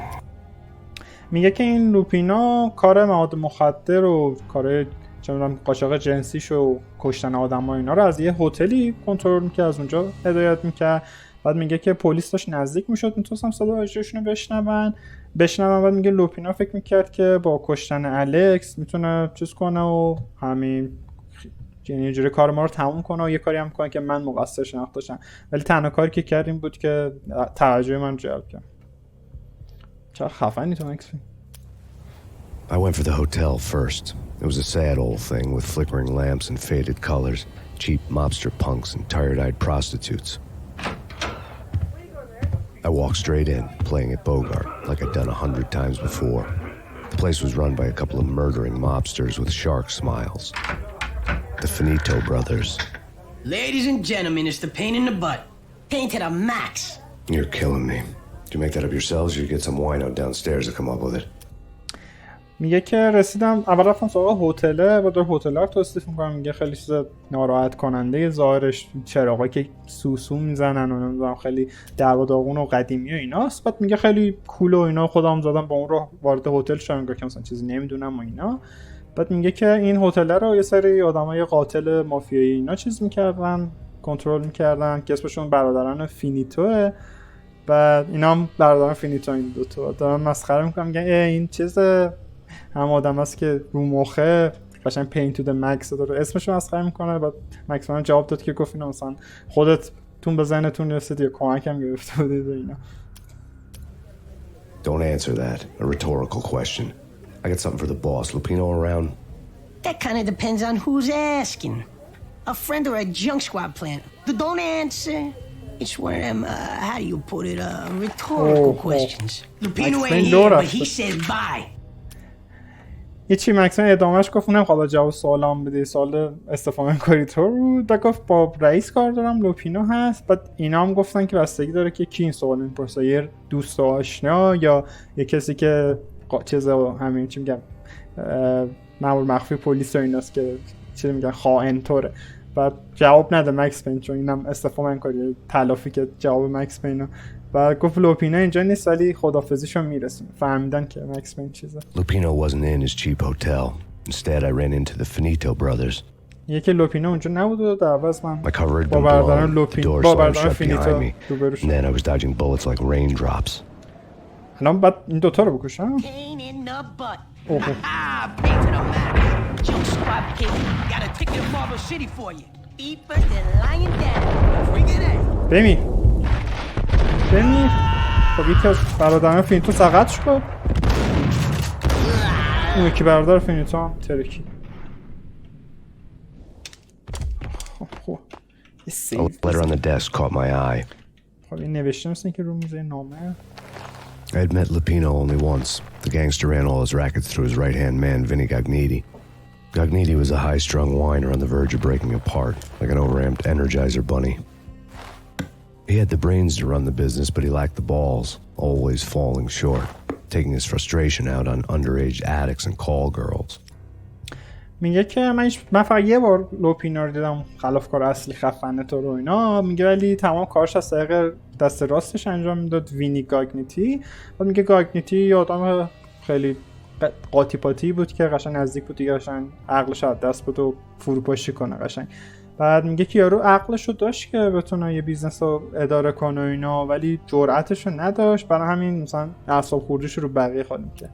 میگه که این لوپینا کار مواد مخدر و کار قاچاق جنسیش و کشتن آدم‌ها اینا رو از یه هتلی کنترل می‌کرد، از اونجا هدایت می‌کرد. بعد میگه که پلیس داشت نزدیک میشد، میتونستم صدا اجراشونو بشنون. بعد میگه لوپینا فکر می‌کرد که با کشتن الکس میتونه چیز کنه و همین یعنی جوری کار ما رو تموم کنه و یه کاری هم کنه که من مقصر شناخته شم. ولی تنها کاری که کرد این بود که توجه من جلب کرد. چه خفنی تو مکس. I went for the hotel first. It was a sad old thing with flickering lamps and faded colors, cheap mobster punks and tired-eyed prostitutes. I walked straight in, playing at Bogart, like I'd done 100 times before. The place was run by a couple of murdering mobsters with shark smiles. The Finito brothers. Ladies and gentlemen, it's the pain in the butt. Pain to the max. You're killing me. Did you make that up yourselves or you get some wino downstairs to come up with it? میگه که رسیدم اول رفتم سراغ هتله و در هتل رو توصیف میکنم. میگه خیلی چیز ناراحت کننده ظاهرش، چراغایی که سوسو میزنن و نمیدونم خیلی درب و داغون و قدیمی و ایناست. بعد میگه خیلی کول و اینا، خودم زدم با اون رو وارد هتل شدم، میگه که مثلا چیزی نمیدونم و اینا. بعد میگه که این هتل رو یه سری آدمای قاتل مافیایی اینا چیز میکردن، کنترل میکردن که اسمشون برادران فینیتوه. بعد اینا هم برادران فینیتو این دو تا دارن مسخره میکنن، میگن این چیز هم آدم هست که رو مخه قشنگ پین تو د مکس داره، اسمشو مسخره میکنه. بعد مکس من جواب داد که گفت اینا مثلا خودت تون به ذهنتون رسید یا کمکم گرفته بودید اینا. Don't answer that. A rhetorical question. I got something for the boss. Lupino around? That kind of depends on who's asking. A friend or a junk squad plan. Don't answer. It's one of them, how do you put it, rhetorical questions. Lupino ain't here, but he said bye. هیچی مکسن ادامهش گفت نمیخواد جواب سوالام بده، سوال استفاده کاری تو بود. بعد گفت با رئیس کار دارم، لوپینو هست. بعد اینا هم گفتن که بستگی داره که کی این سوال میپرسه، یه دوست آشنا یا یه کسی که چیز همین چی میگم مامور مخفی پلیس و ایناست که چی میگن خائن طوره. بعد جواب نده مکس پین، چون اینم استفاده کاری تلافی که جواب مکس پینو. و گفت لوپینو اینجا نیست ولی خدافظیشو میرسونه. فهمیدن که مکس پین چیزه. Lupino wasn't in his cheap hotel. Instead I ran into the Finito brothers. یکی لوپینو اونجا نبود و در عوض من My cover had با been برادران blown. The لوپینو door با slammed برادران shut فینیتو behind me. روبرو And شد. then I was dodging bullets like raindrops. الان بعد این دوتا رو بکشم. Pain in the butt. Pain to the max. Junk squad kid. Got a ticket to Marble City for you. Eat first and lying down. Bring it in. بمی خب یکی از برادران فینیتو سقط شد. اون یکی برادر فینیتو هم ترکی. خب A letter on the desk caught my eye. خب این نوشته مثل که رو میزه نامه. I had met Lupino only once. The gangster ran all his rackets through his right-hand man, Vinny Gagniti. Gagniti was a high-strung whiner on the verge of breaking apart, like an overamped Energizer bunny. He had the brains to run the business, but he lacked the balls, always falling short, taking his frustration out on underage addicts and call girls. میگه که من فقط یه بار لوپینو رو دیدم، خلافکار اصلی خفنه تو رو اینا. میگه ولی تمام کارش از طریق دست راستش انجام میداد، وینی گاگنیتی. بعد میگه گاگنیتی یه آدم خیلی قاطی پاتی بود که قشنگ نزدیک بود دیگه، قشنگ عقلش از دست بود و فروپاشی کنه قشنگ. بعد میگه که یارو عقلشو داشت که بتونه یه بیزنس رو اداره کنه و اینا، ولی جرأتشو نداشت، برای همین مثلا اعصاب خوردیش رو بقیه خالی می‌کرد.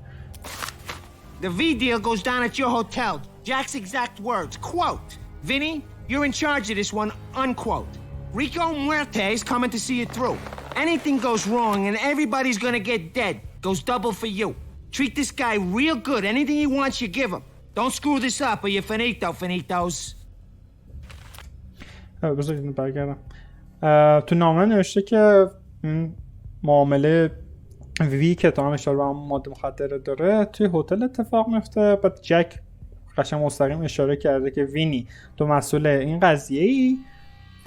The V deal goes down at your hotel. Jack's exact words, quote, Vinny, you're in charge of this one, unquote. Rico Muerte is coming to see it through. Anything goes wrong and everybody's gonna get dead. Goes double for you. Treat this guy real good. Anything he wants, you give him. Don't screw this up or you're finito, finitos. بذار اینو برگردم. تو نامه نوشته که معامله وی که تا هم اشاره به ماده مخدره داره توی هتل اتفاق میفته. بعد جک قشنگ مستقیم اشاره کرده که وینی تو مسئول این قضیه ای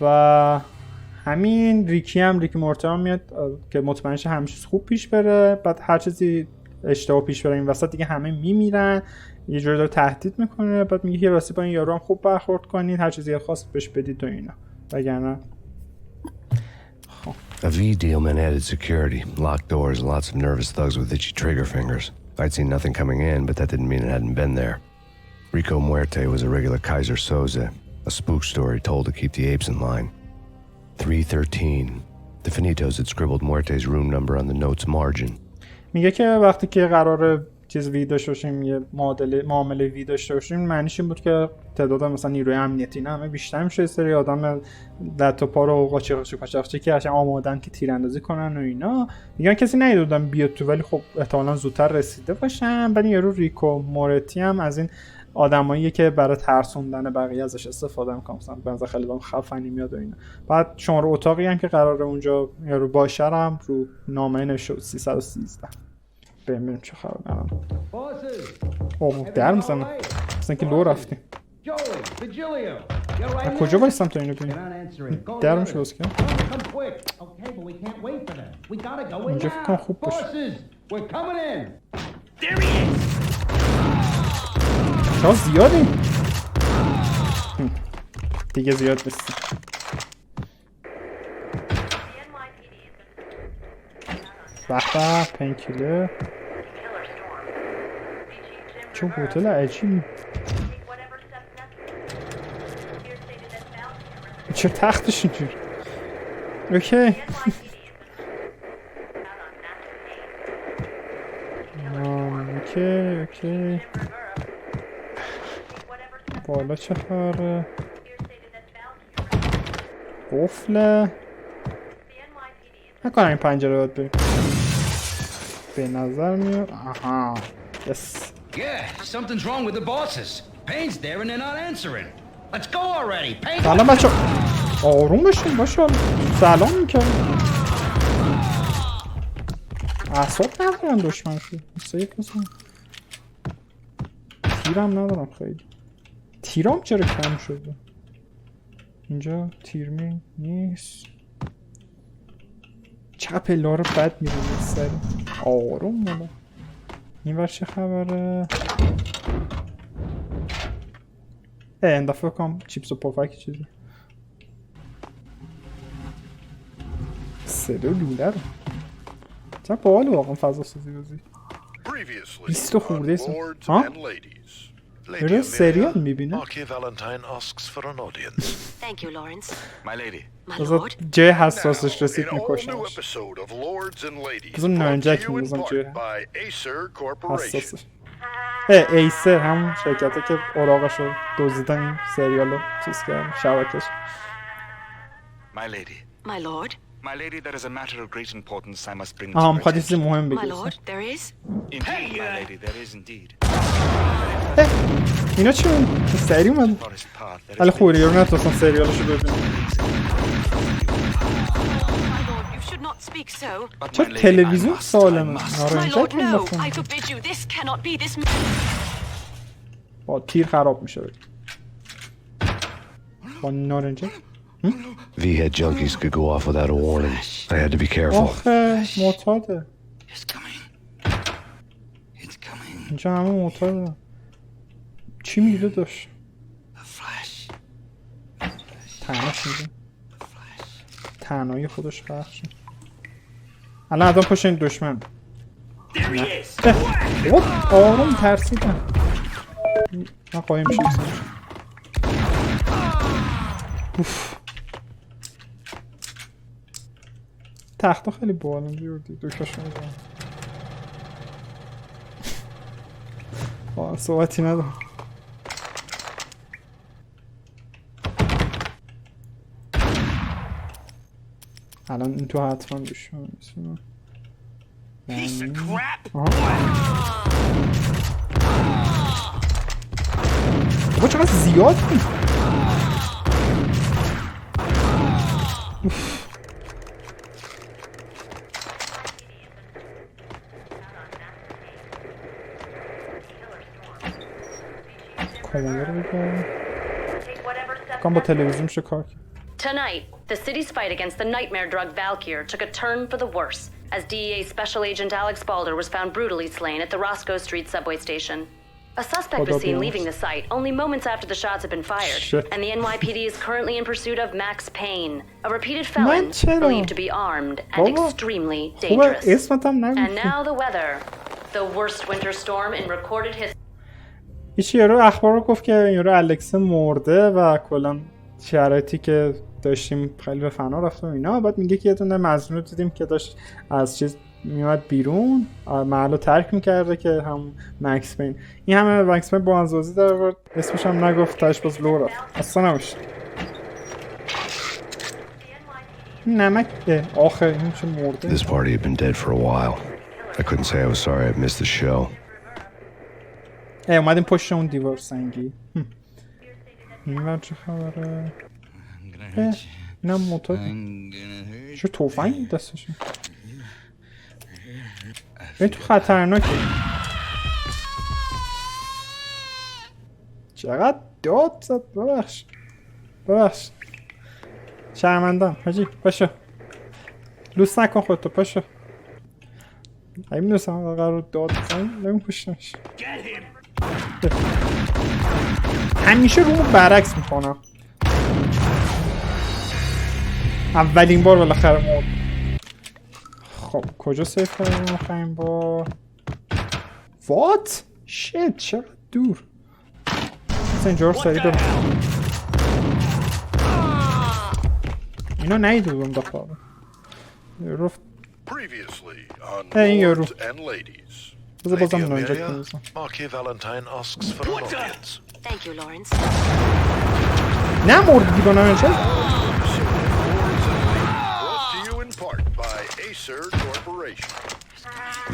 و همین ریکی مورتی هم میاد که مطمئن شه همه چیز خوب پیش بره. بعد هر چیزی اشتباه پیش بره این وسط دیگه همه میمیرن. یه جوری داره تهدید میکنه. بعد میگه راستی با این یارو هم خوب برخورد کنید، هر چیزی خاص بهش بدید و اینا، وگرنه A V dealman added security, locked doors, and lots of nervous thugs with itchy trigger fingers. I'd seen nothing coming in, but that didn't mean it hadn't been there. Rico Muerte was a regular Kaiser Soze, a spook story told to keep the apes in line. 313. The Finitos had scribbled Muerte's room number on the note's margin. میگه که وقتی که قراره چیز وی داشته باشیم، یه معامله وی داشته باشیم، معنیش این بود که تعداد مثلا نیروی امنیتی نه همه بیشتر میشه، سری آدم دست و پا رو قاچاقچی که قشنگ آمادن که تیراندازی کنن و اینا. میگن کسی ندیدن بیاد تو، ولی خب احتمالاً زودتر رسیده باشن. بعد یارو ریکو مورتی هم از این آدماییه که برای ترسوندن بقیه ازش استفاده میکنن، مثلا بنز خیلی بهم خفنی میاد و اینا. بعد شماره اتاقی هم که قراره اونجا یارو باشه هم رو نامه نشد 313. ببینیم چه خبره. اوه در میزنم مثلا که لو رفتیم. کجا بایستم تا اینو ببینیم؟ در میشه باز کرد؟ اینجا فکر کنم خوب باشه. چرا زیادیم؟ دیگه زیاد نیستیم. بحبه پینکیلر چون هتل عجیبی. چه تختش اینجور. اوکی اوکی بالا چه خبره؟ قفله نکنم این پنجره باید بریم. به نظر میاد آها یس. Yeah, something's wrong with the bosses. Payne's there and they're not answering. Let's go already. Payne. سلام بچه آروم باشین باشه. سلام میکنم. اعصاب ندارم دشمن شد. سیف بزن. تیرم ندارم خیلی. تیرام چرا کم شده؟ اینجا تیر نیست. چپ لارو بد میره سری. آروم بالا. این ور چه خبره؟ این دفعه کام چیپس و پفک چیزی صدا لوله رو چه باحال واقعا فضا سازی بازی 20 خورده ایست ها؟ داره سریال میبینه؟ بذار جای حساسش رسید میکشنش بذار نانجک میبزم جای حساسش ایسر همون شرکته که اوراقش رو دوزیدن این سریال رو چیز کردن شبکش. My lady. My lord? My lady, there is a matter of great importance I must bring to آها your میخواد چیزی مهم My بگید. lord, there is? Indeed, my lady, there is indeed. اینا چی اون؟ سری اومد ولی خوری رو نتوستم سریالشو ببینم. چرا تلویزیون سالمه؟ نارنجک مینداختم با تیر خراب میشه با نارنجک. V had junkies could go off without a warning. I had to be careful. آخه معتاده اینجا همه معتاده. چی میده داشت؟ تنهاش میده تنهایی خودش فرق شد. الان آدم پشت این دشمن آروم ترسیدم. من قایم میشم اوف تختا خیلی بالا بیردی دوکاشو میزنم صحبتی ندارم. الان این تو حتما بشون Piece of crap! بابا چقدر زیاد بود. کامل رو بگم کام با تلویزیون میشه کار کرد. Tonight, the city's fight against the nightmare drug Valkyr took a turn for the worse as DEA Special Agent Alex Balder was found brutally slain at the Roscoe Street subway station. A suspect was seen leaving the site only moments after the shots had been fired, and the NYPD is currently in pursuit of Max Payne, a repeated felon believed to be armed and extremely dangerous. And now the weather, the worst winter storm in recorded history. ایش یارو اخبار رو گفت که یارو الکس مرده و کلا شرایطی که داشتیم خیلی به فنا رفت و اینا. بعد میگه که یه دونه مظنون رو دیدیم که داشت از چیز میومد بیرون، محلو ترک میکرده که هم مکس پین. این همه مکس پین با انزوزی در ورد، اسمش هم نگفت، تاش باز لو رفت اصلا نمیشه. نمک آخر این چه مرده. This party had been dead for a while. I couldn't say I was sorry I missed the show. اومدیم پشت اون دیوار سنگی. این چه خبره؟ اینم موتور چه توفنگی دستشه. این تو خطرناکه. چقدر داد زد. ببخش شرمندم حاجی. پاشو لوس نکن خودتو. پاشو این میدونستم قرار داد بزنی نمیم پشتنش. همیشه رومو برعکس میکنم. اولین بار بالاخره مرد. خب کجا سیف کنیم آخرین بار؟ وات؟ شیت چقدر دور. مثلا اینجا رو سریع برم. اینا نیدونم دفعه رفت. این یارو بذار بازم اینو اینجا کنیم. نه مردی با نمیشه.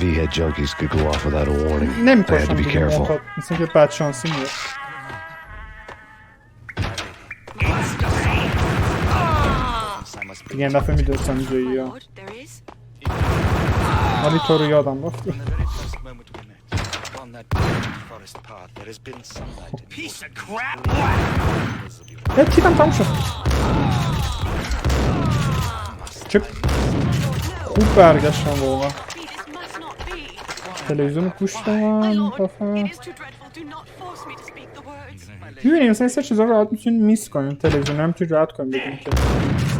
V-head junkies could go off without a warning. They had to be careful. مثل که بد شانسی میاد. دیگه این دفعه میدونستم اینجایی ها. ولی تو رو یادم رفتی. تیرم تموم شد. چه خوب برگشتم واقعا. تلویزیون رو گوش دارم میبینیم مثلا این سه چیزا رو راحت میتونیم میس کنیم. تلویزیون هم میتونیم راحت کنیم بگیم که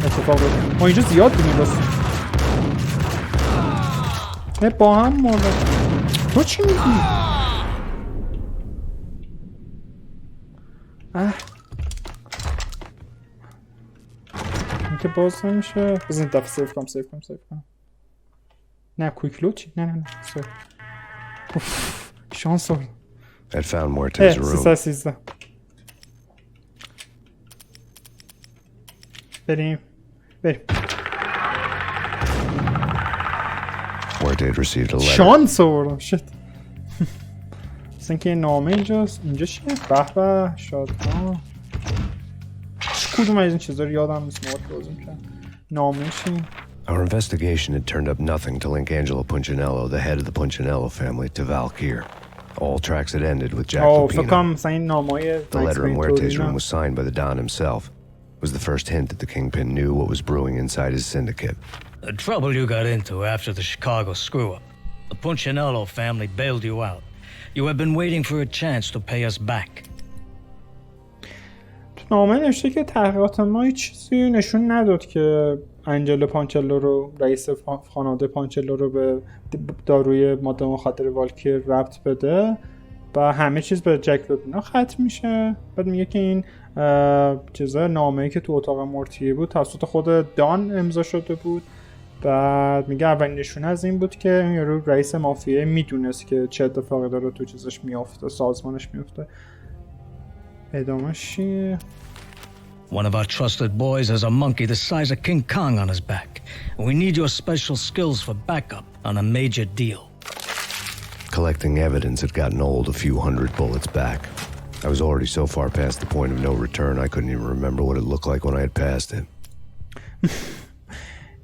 اتفاق رو ما اینجا زیاد بینیم بستیم با هم مورد. تو چی میگی؟ این که باز نمیشه. بزنید دفعه سیف کنم. نه کویک لود چی؟ نه سیف. شانس آورد. I'd found Muerte's room. 313 بریم. Muerte had received a letter. شانس آوردم. شت مثل اینکه نامه اینجاست. اینجا چیه؟ به شادمان. کدوم از این چیزا رو یادم نیست. مواد بازی میکنم. نامه چی؟ Our investigation had turned up nothing to link Angelo Punchinello, the head of the Punchinello family, to Valkyr. All tracks had ended with Jack Lupino. The letter in Muerte's room was signed by the Don himself. It was the first hint that the Kingpin knew what was brewing inside his syndicate. The trouble you got into after the Chicago screw-up. The Punchinello family bailed you out. You have been waiting for a chance to pay us back. نامه نوشته که تحقیقات ما هیچ چیزی نشون نداد که انجلو پانچلو رو، رئیس خانواده پانچلو رو به داروی ماده مخدر والکیر ربط بده و همه چیز به جک لوپینو ختم میشه. بعد میگه که این چیزا نامه‌ای که تو اتاق مورتیه بود توسط خود دان امضا شده بود. بعد میگه اولین نشونه از این بود که این یارو رئیس مافیا میدونست که چه اتفاقی داره تو چیزش میافته، سازمانش میافته. ادامه‌اش چیه؟ One of our trusted boys has a monkey the size of King Kong on his back. And we need your special skills for backup on a major deal. Collecting evidence had gotten old a few hundred bullets back. I was already so far past the point of no return I couldn't even remember what it looked like when I had passed it.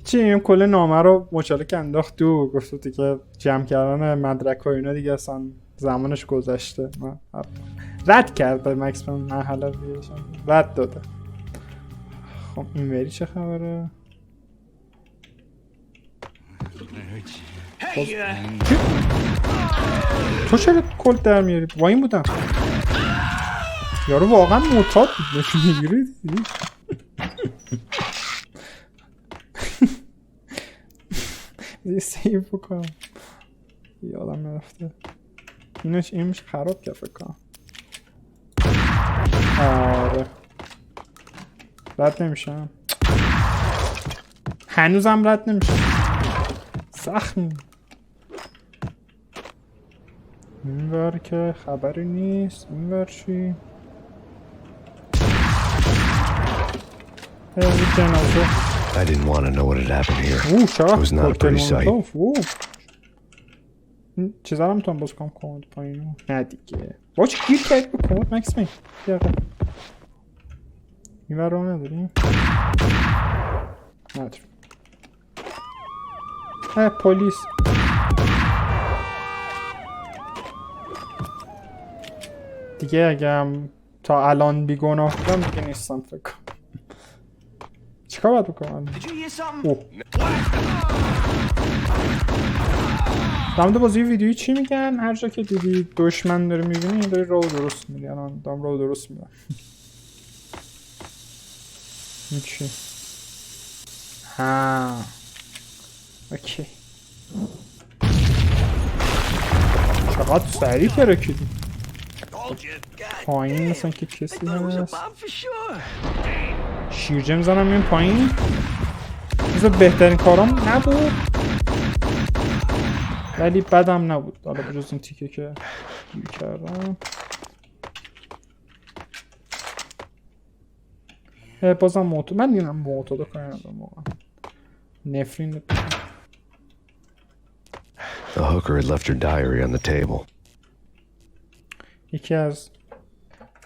چی کل نامه رو مچالک انداخت دو گفت که جمع کردن مدرک و اینا دیگه اصلا زمانش گذشته. رد کرده مکس پین مرحله بیشم رد داده. خب این وری چه خبره؟ تو چرا کل در میاری؟ با این بودم یارو واقعا معتاد بود نشون میگیری دیدی؟ یه سیو بکنم یادم نرفته اینش ایمش خراب کرد فکر کنم. آره رد نمیشم هنوزم رد نمیشم سخت. این ور که خبری نیست. این ور چی؟ I didn't want to know what had happened here. It was not a pretty sight. چیزا رو میتونم باز کنم کامنت پایین. نه دیگه با چه گیر کرد به کامنت مکس پین. این ور رو نداریم؟ نداریم. پلیس دیگه اگه تا الان بیگناه بودم دیگه نیستم فکر کنم. چیکار باید بکنم؟ در مورد بازی ویدیویی چی میگن؟ هر جا که دیدی دشمن داره میبینی داری راه درست میری. الان دارم راه درست میرم. این چی؟ ها اوکی. چقدر سریع ترکیدی. پایین مثلا که کسی هست. شیرجه میزنم این پایین. مثلا بهترین کارام نبود ولی بدم نبود. حالا بجز این تیکه که گیر کردم بازم معتاد. من دیدم معتاد کنم واقعا نفرین. The hooker had left her diary on the table. یکی از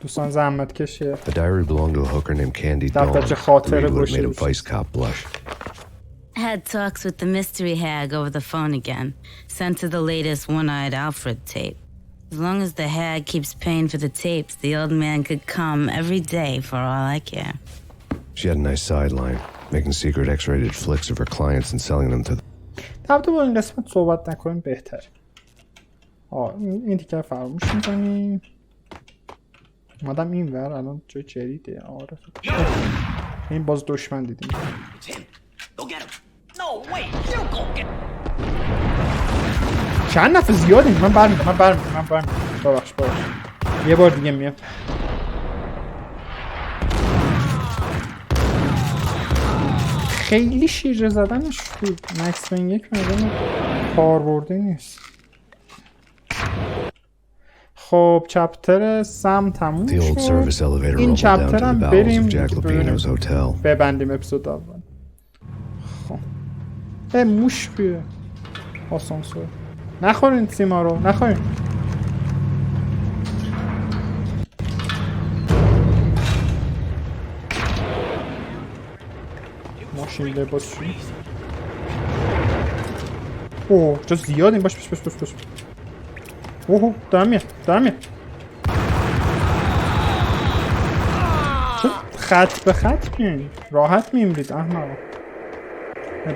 دوستان زحمت کشه. The diary belonged to a hooker named Candy Dawn. The read would have made a vice cop blush. Had talks with the mystery hag over the phone again. Sent to the latest one-eyed Alfred tape. As long as the hag keeps paying for the tapes, the old man could come every day for all I care. She had a nice sideline, making secret X-rated flicks of her clients and selling them to them. البته با این قسمت صحبت نکنیم بهتر. این دیگه فراموش میکنیم. مادم این ور الان جای جریده. آره این باز دشمن دیدیم. چند نفر زیادیم. من برمیدم ببخش یه بار دیگه میام. خیلی شیرجه زدنش تو مکس پین یک مردم کاربردی نیست. خب چپتر سم تموم شد. این چپتر هم بریم ببندیم اپیزود اول. خب موش بیه آسانسور. نخورین سیما رو نخورین. ماشین لباس چی؟ اوه چه زیاد این باش اوه دارم میاد چه خط به خط میین راحت میمرید احمقا.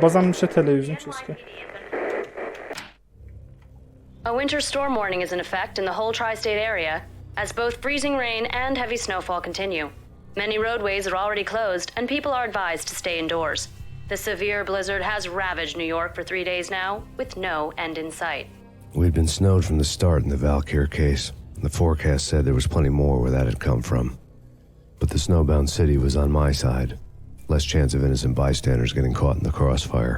بازم میشه تلویزیون چیز که. A winter storm warning is in effect in the whole tri-state area, as both freezing rain and heavy snowfall continue. Many roadways are already closed, and people are advised to stay indoors. The severe blizzard has ravaged New York for 3 days now, with no end in sight. We'd been snowed from the start in the Valkyr case. The forecast said there was plenty more where that had come from. But the snowbound city was on my side. Less chance of innocent bystanders getting caught in the crossfire.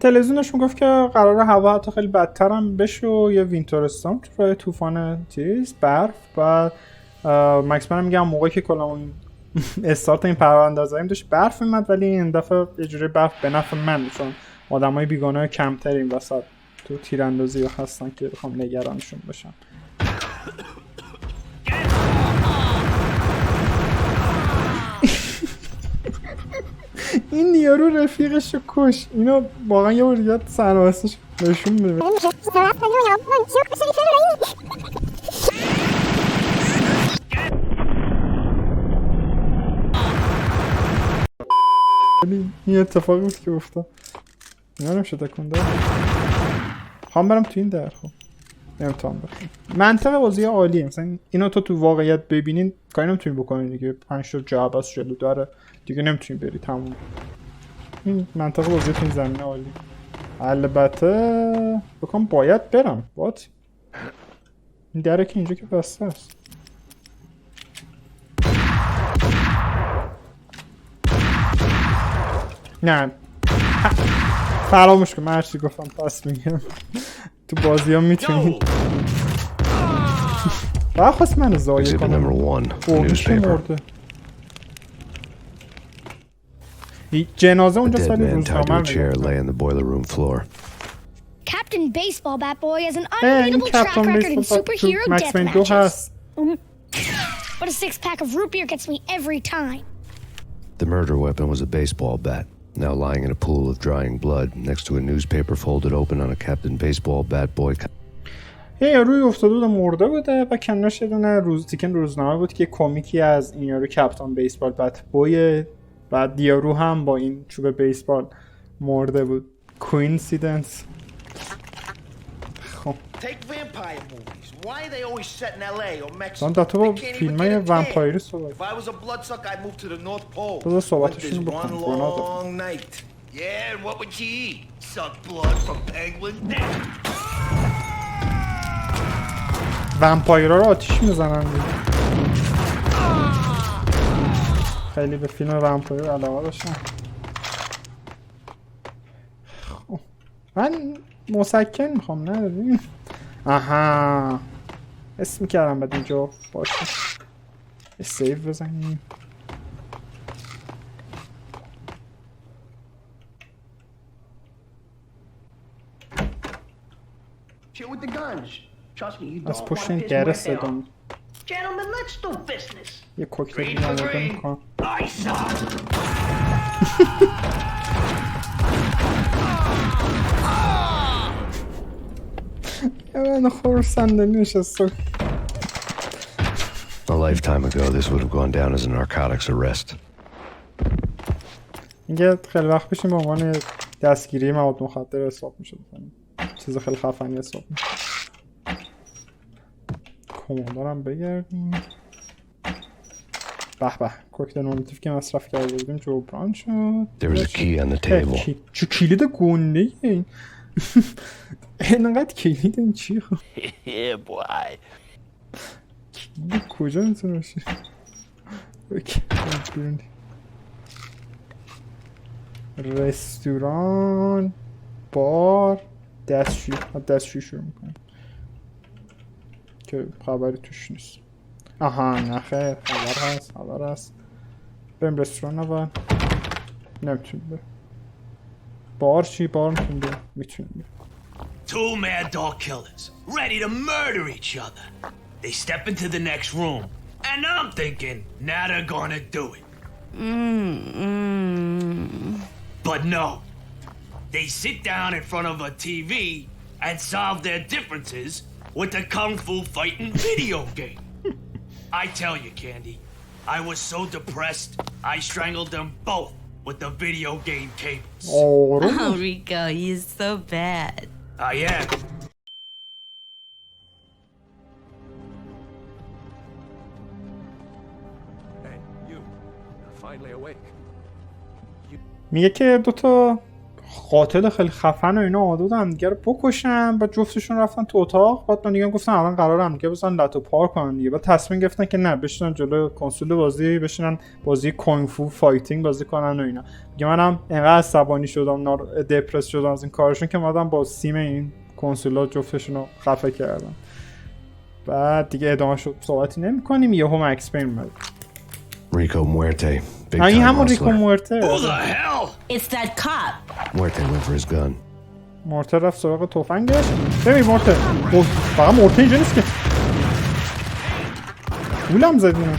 تلویزیونش میگفت که قراره هوا حتی خیلی بدتر هم بشه و یه وینتر استورم تو راه طوفان برف. بعد مکس من میگم موقعی که کلا اون استارت این پروندازاییم داشت برف میمد، ولی این دفعه یه جوری برف به نفع من، چون آدمای بیگانه کمتر این وسط تو تیراندازی هستن که بخوام نگرانشون باشم. این یارو رفیقش رو کش. اینو واقعا یه بار سرنوشتش نشون بده. این اتفاقی بود که افتاد. اینا نمیشه تکون داد. خواهم برم تو این در. خب نمیتونم بخیم. منطقه بازی عالیه. مثلا اینو تو واقعیت ببینین کاری نمیتونی بکنین دیگه. 5 تا جعبه است جلو داره دیگه، نمیتونی بری تموم. این منطقه بازی تو این زمینه عالی. البته بکنم باید برم. وات این دره که اینجا که بسته است. نه فراموش کن، من هرچی گفتم پس میگم. تو بازی ها میتونی باید خواست من زایه کنم. اوهیش مرده. جنازه اونجا سالی روزنامه میگم. Captain Baseball Bat Boy has an unbeatable track record in superhero death matches. But a 6-pack of root beer gets me every time. The murder weapon was a baseball bat, now lying in a pool of drying blood next to a newspaper folded open on a Captain Baseball Bat Boy. یاروی افتاده بود مرده بوده و کنارش یه دونه تیکن روزنامه بود که کمیکی از این یارو کپتان بیسبال بت بوی، بعد یارو هم با این چوب بیسبال مرده بود. کوینسیدنس. خب من دا تو با فیلم های ومپایری صحبت بذار صحبتشون بکن. گناه ومپایرها رو آتیش میزنن. خیلی به فیلم ومپایر علاقه داشتم. من مسکن میخوام نداریم. آها اسم کردم بعد اینجا باشه سیو بزنیم. از پشت این گره صدام یه کوکتل نموده میکنم. من خورسنده نشستم. A lifetime ago, this would have gone down as a narcotics arrest. اینکه خیلی وقت پیش به عنوان دستگیری مواد مخدر حساب میشد. چیز خیلی خفنی حساب میشد. کماندارم بگردیم. به به کوکتل نولتیف که مصرف کرده بودیم جبران شد. There was a key on the table. چه کلید گنده این؟ اینقدر کلید این چی خود؟ کلید کجا میتونه باشه؟ رستوران، بار، دستشویی شروع میکنم که خبری توش نیست. آها نخیر خبر هست. بریم رستوران اول. نمیتونیم بریم. بار چی؟ بار میتونیم بریم. Two mad dog killers, ready to murder each other. They step into the next room, and I'm thinking, now they're gonna do it. But no. They sit down in front of a TV and solve their differences with a kung fu fighting video game. I tell you, Candy, I was so depressed, I strangled them both with the video game cables. Oh, Rico, you're so bad. I am. Hey, you're finally awake. میگه که دوتا قاتل خیلی خفن و اینا آماده بودن دیگه رو بکشن، بعد جفتشون رفتن تو اتاق. بعد من دیگه گفتن الان قراره هم دیگه بزنن لتو پار کنن دیگه. بعد تصمیم گرفتن که نه بشینن جلوی کنسول بازی، بشینن بازی کونگ فو فایتینگ بازی کنن و اینا. میگه منم انقدر عصبانی شدم، دپرس شدم از این کارشون که اومدم با سیم این کنسولا جفتشون رو خفه کردم. بعد دیگه ادامه شد صحبتی نمی‌کنیم. یهو مکس پین اومد. Rico Muerte. Big این time همون ریکو hustler. مورته. Who the hell? It's that cop. Muerte went for his gun. مورته رفت سراغ تفنگش. ببین مورته. فقط مورته اینجا نیست که. گولم زدیم.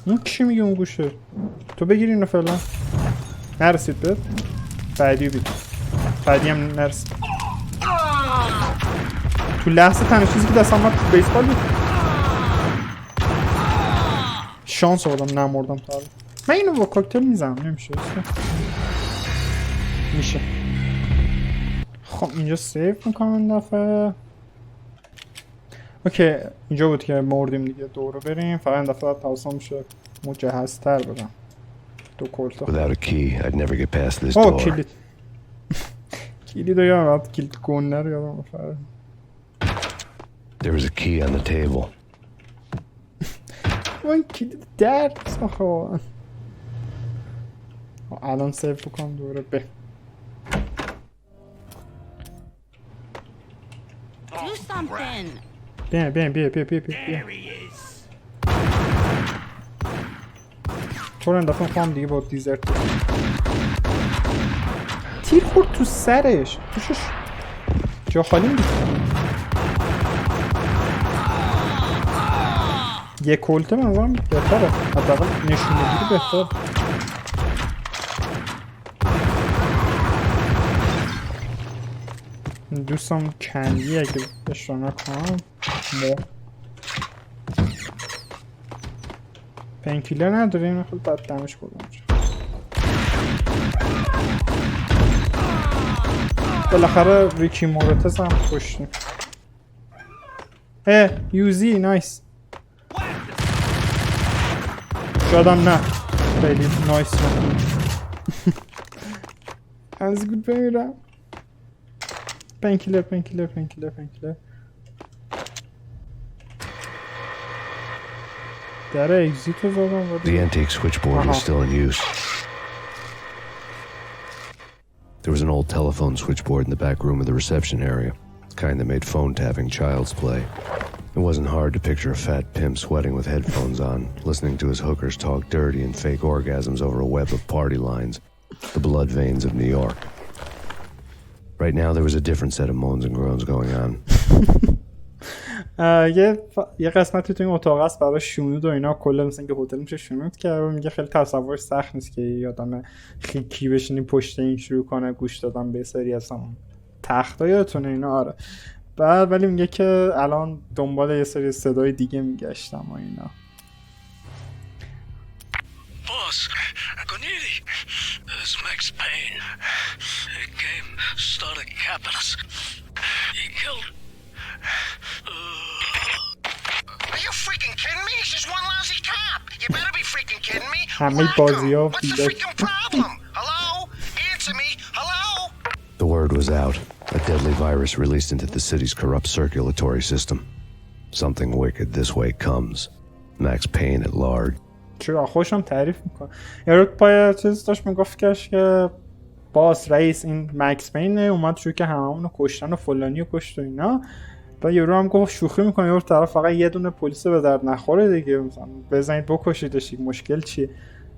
اون چی میگه اون گوشه؟ تو بگیر اینو فعلا. نرسید بهت. بعدی بید. بعدی هم نرسید. تو لحظه تنها چیزی که دستم اومد بیسبال بود. شانس آوردم نمردم تا حالا. من اینو با کوکتل میزنم نمیشه. میشه. خب اینجا سیف میکنم این دفعه. اوکی اینجا بود که مردیم دیگه دورو بریم. فقط این دفعه حواسم میشه مجهزتر بدم. دو کلتا. Without a key, I'd never get past this door. کلید. کلید رو یادم کلید گونه رو یادم بفرد. There was a key on the table. من کلید درد آخه الان سیف بکنم دوره به Do something. بیا تو رو اندفعه خواهم دیگه با دیزرت تیر خورد تو سرش توشش جا خالی میدید یه کلته من نظرم بهتره حداقل نشونه دیگه بهتر دوستم کندی اگه اشتباه نکنم پینکیلر نداره این خیلی بد دمش کردم بالاخره ریکی مورتز هم کشتیم یوزی نایس شادم نه خیلی نایس نه از گود بمیرم پینکیلر در اگزیت رو زدم The antique switchboard was still in use. There was an old telephone switchboard in the back room of the reception area, the kind that made phone tapping child's play. It wasn't hard to picture a fat pimp sweating with headphones on, listening to his hookers talk dirty and fake orgasms over a web of party lines, the blood veins of New York. Right now there was a different set of moans and groans going on. یه قسمتی تو این اتاق است برای شنود و اینا کلا مثلا که هتل میشه شنود کرد و میگه خیلی تصورش سخت نیست که یه آدم خیکی بشینی پشت این شروع کنه گوش دادن به سری از هم تختا یادتونه اینا آره بعد ولی میگه که الان دنبال یه سری صدای دیگه میگشتم و اینا Boss, Connery, it's Max Payne. He came, started capping us. He killed... Are you freaking kidding me? He's just one lousy cop. You better be freaking kidding me. همه بازی ها What's the freaking problem? Hello? Answer me. Hello? The word was out. A deadly virus released into the city's corrupt circulatory system. Something wicked this way comes. Max Payne at large. چرا خوشم تعریف میکنه یارو پای چیز داشت میگفت که باس رئیس این مکس پین اومد شروع که هممون رو کشتن و فلانی و کشت و اینا بعد یارو هم گفت شوخی میکنه یارو طرف فقط یه دونه پلیس به درد نخوره دیگه مثلا بزنید بکشیدش مشکل چیه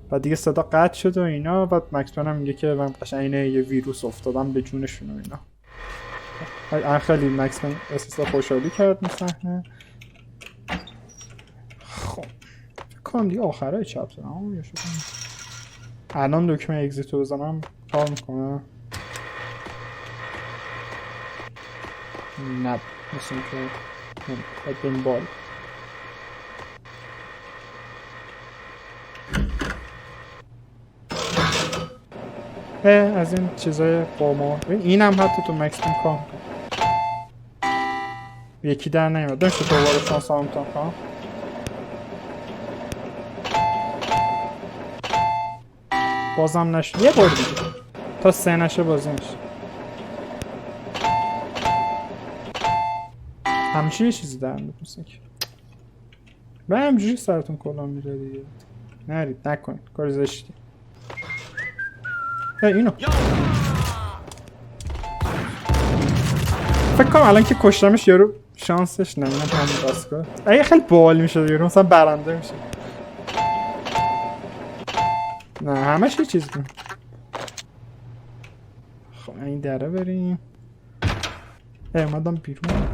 بعد دیگه صدا قطع شد و اینا بعد مکس پین هم میگه که من قشنگ یه ویروس افتادم به جونشون و اینا خیلی مکس پین احساس خوشحالی کرد این صحنه خب کنم دیگه آخرای چپتر الان دکمه اگزیت رو بزنم کار میکنه نه مثل که باید بین بال از این چیزای قوما اینم حتی تو مکسیم کار میکنه یکی در نمیاد داشته دوباره شانس هم امتحان کنم بازم نشد یه بار دیگه تا 3 نشه بازی میشه همیشه یه چیزی در میاد مثل که و همجوری سرتون کلا میره دیگه نرید نکنید کار زشتی اینو فکر کنم الان که کشتمش یارو شانسش نمیاد همون دستگاه اگه خیلی باحال میشه یارو مثلا برنده میشه نه همش یه چیز بود. خب این دره بریم. اومدم بیرون.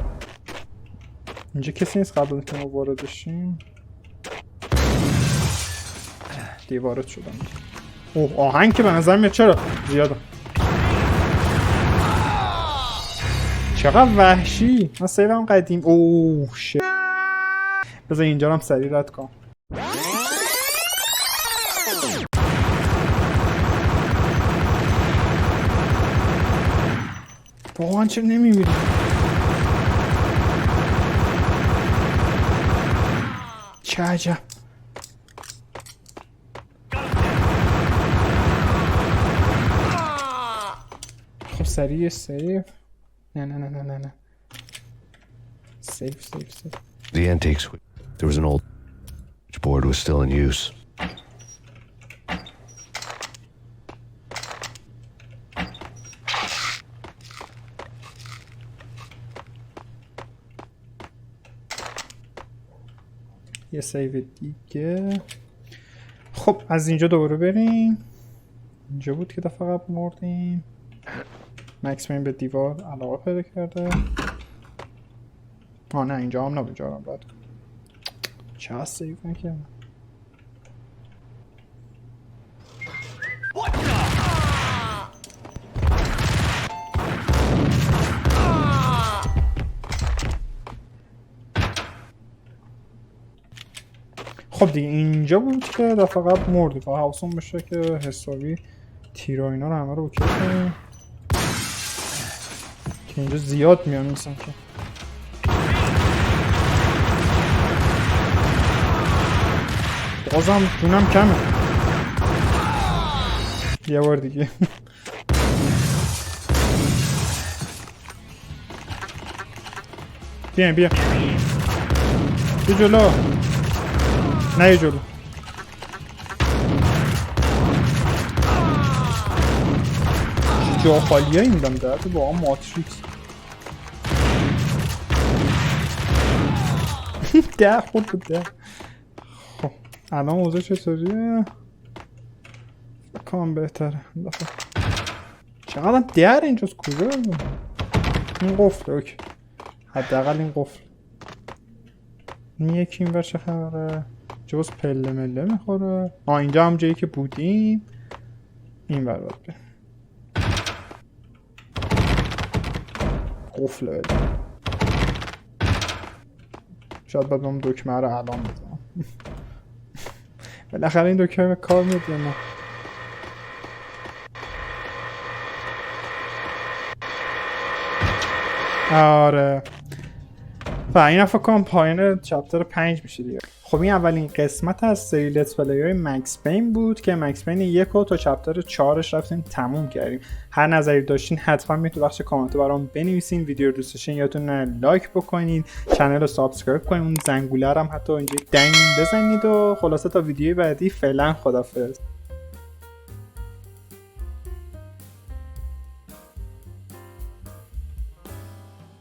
اینجا کسی نیست قبل که ما وارد بشیم. دیگه وارد شدم. اوه آهنگ که به نظر میاد چرا زیاده. چقدر وحشی. من سیوم قدیم. اوه شت. بذار اینجا هم سریع رد کنم. واقعا چرا نمیمیری؟ چه عجب. خب سریع سیف. نه سیف. The antique suite. There was an old board was still in use. یه سیو دیگه. خب از اینجا دوباره بریم. اینجا بود که دفعه قبل مردیم. مکس پین به دیوار علاقه پیدا کرده. نه اینجا هم نبود. جارم باید چه سیو نکردم. خب دیگه اینجا بود که دفعه قبل مردی. فقط حواسون بشه که حسابی تیر و اینا رو همه رو اوکی کنیم که اینجا زیاد میان نیستن که. بازم جونم کمه. یه بار دیگه. بیا بیا جلو. نه جلو. جا خالی هایی میدم درد با هم ماتریکس. ده خود بود ده. خب الان موضوع چطوریه؟ بکنم بهتره. چقدر در اینجاست کجا بردم؟ این قفله اوکی. حداقل این قفل. این یکی این ور چه خبره؟ جوز پله مله میخوره. اینجا هم جایی که بودیم. این ور باید بریم. قفله بده. شاید باید من دکمه رو الان بزنم. بالاخره این دکمه کار میاد یا نه؟ آره و این فکر کنم پایان چپتر 5 میشه دیگه. خب این اولین قسمت از سری لیتس پلی های مکس پین بود که مکس پین 1 رو تا چپتر 4ش رفتیم تموم کردیم. هر نظری داشتین حتما میتونید تو بخش کامنت برام بنویسین. ویدیو رو دوست داشتین یادتون نره لایک بکنین، کانال رو سابسکرایب کنین، اون زنگوله رو هم حتی اینجا دنگ بزنید و خلاصه تا ویدیوی بعدی فعلا خدافظ.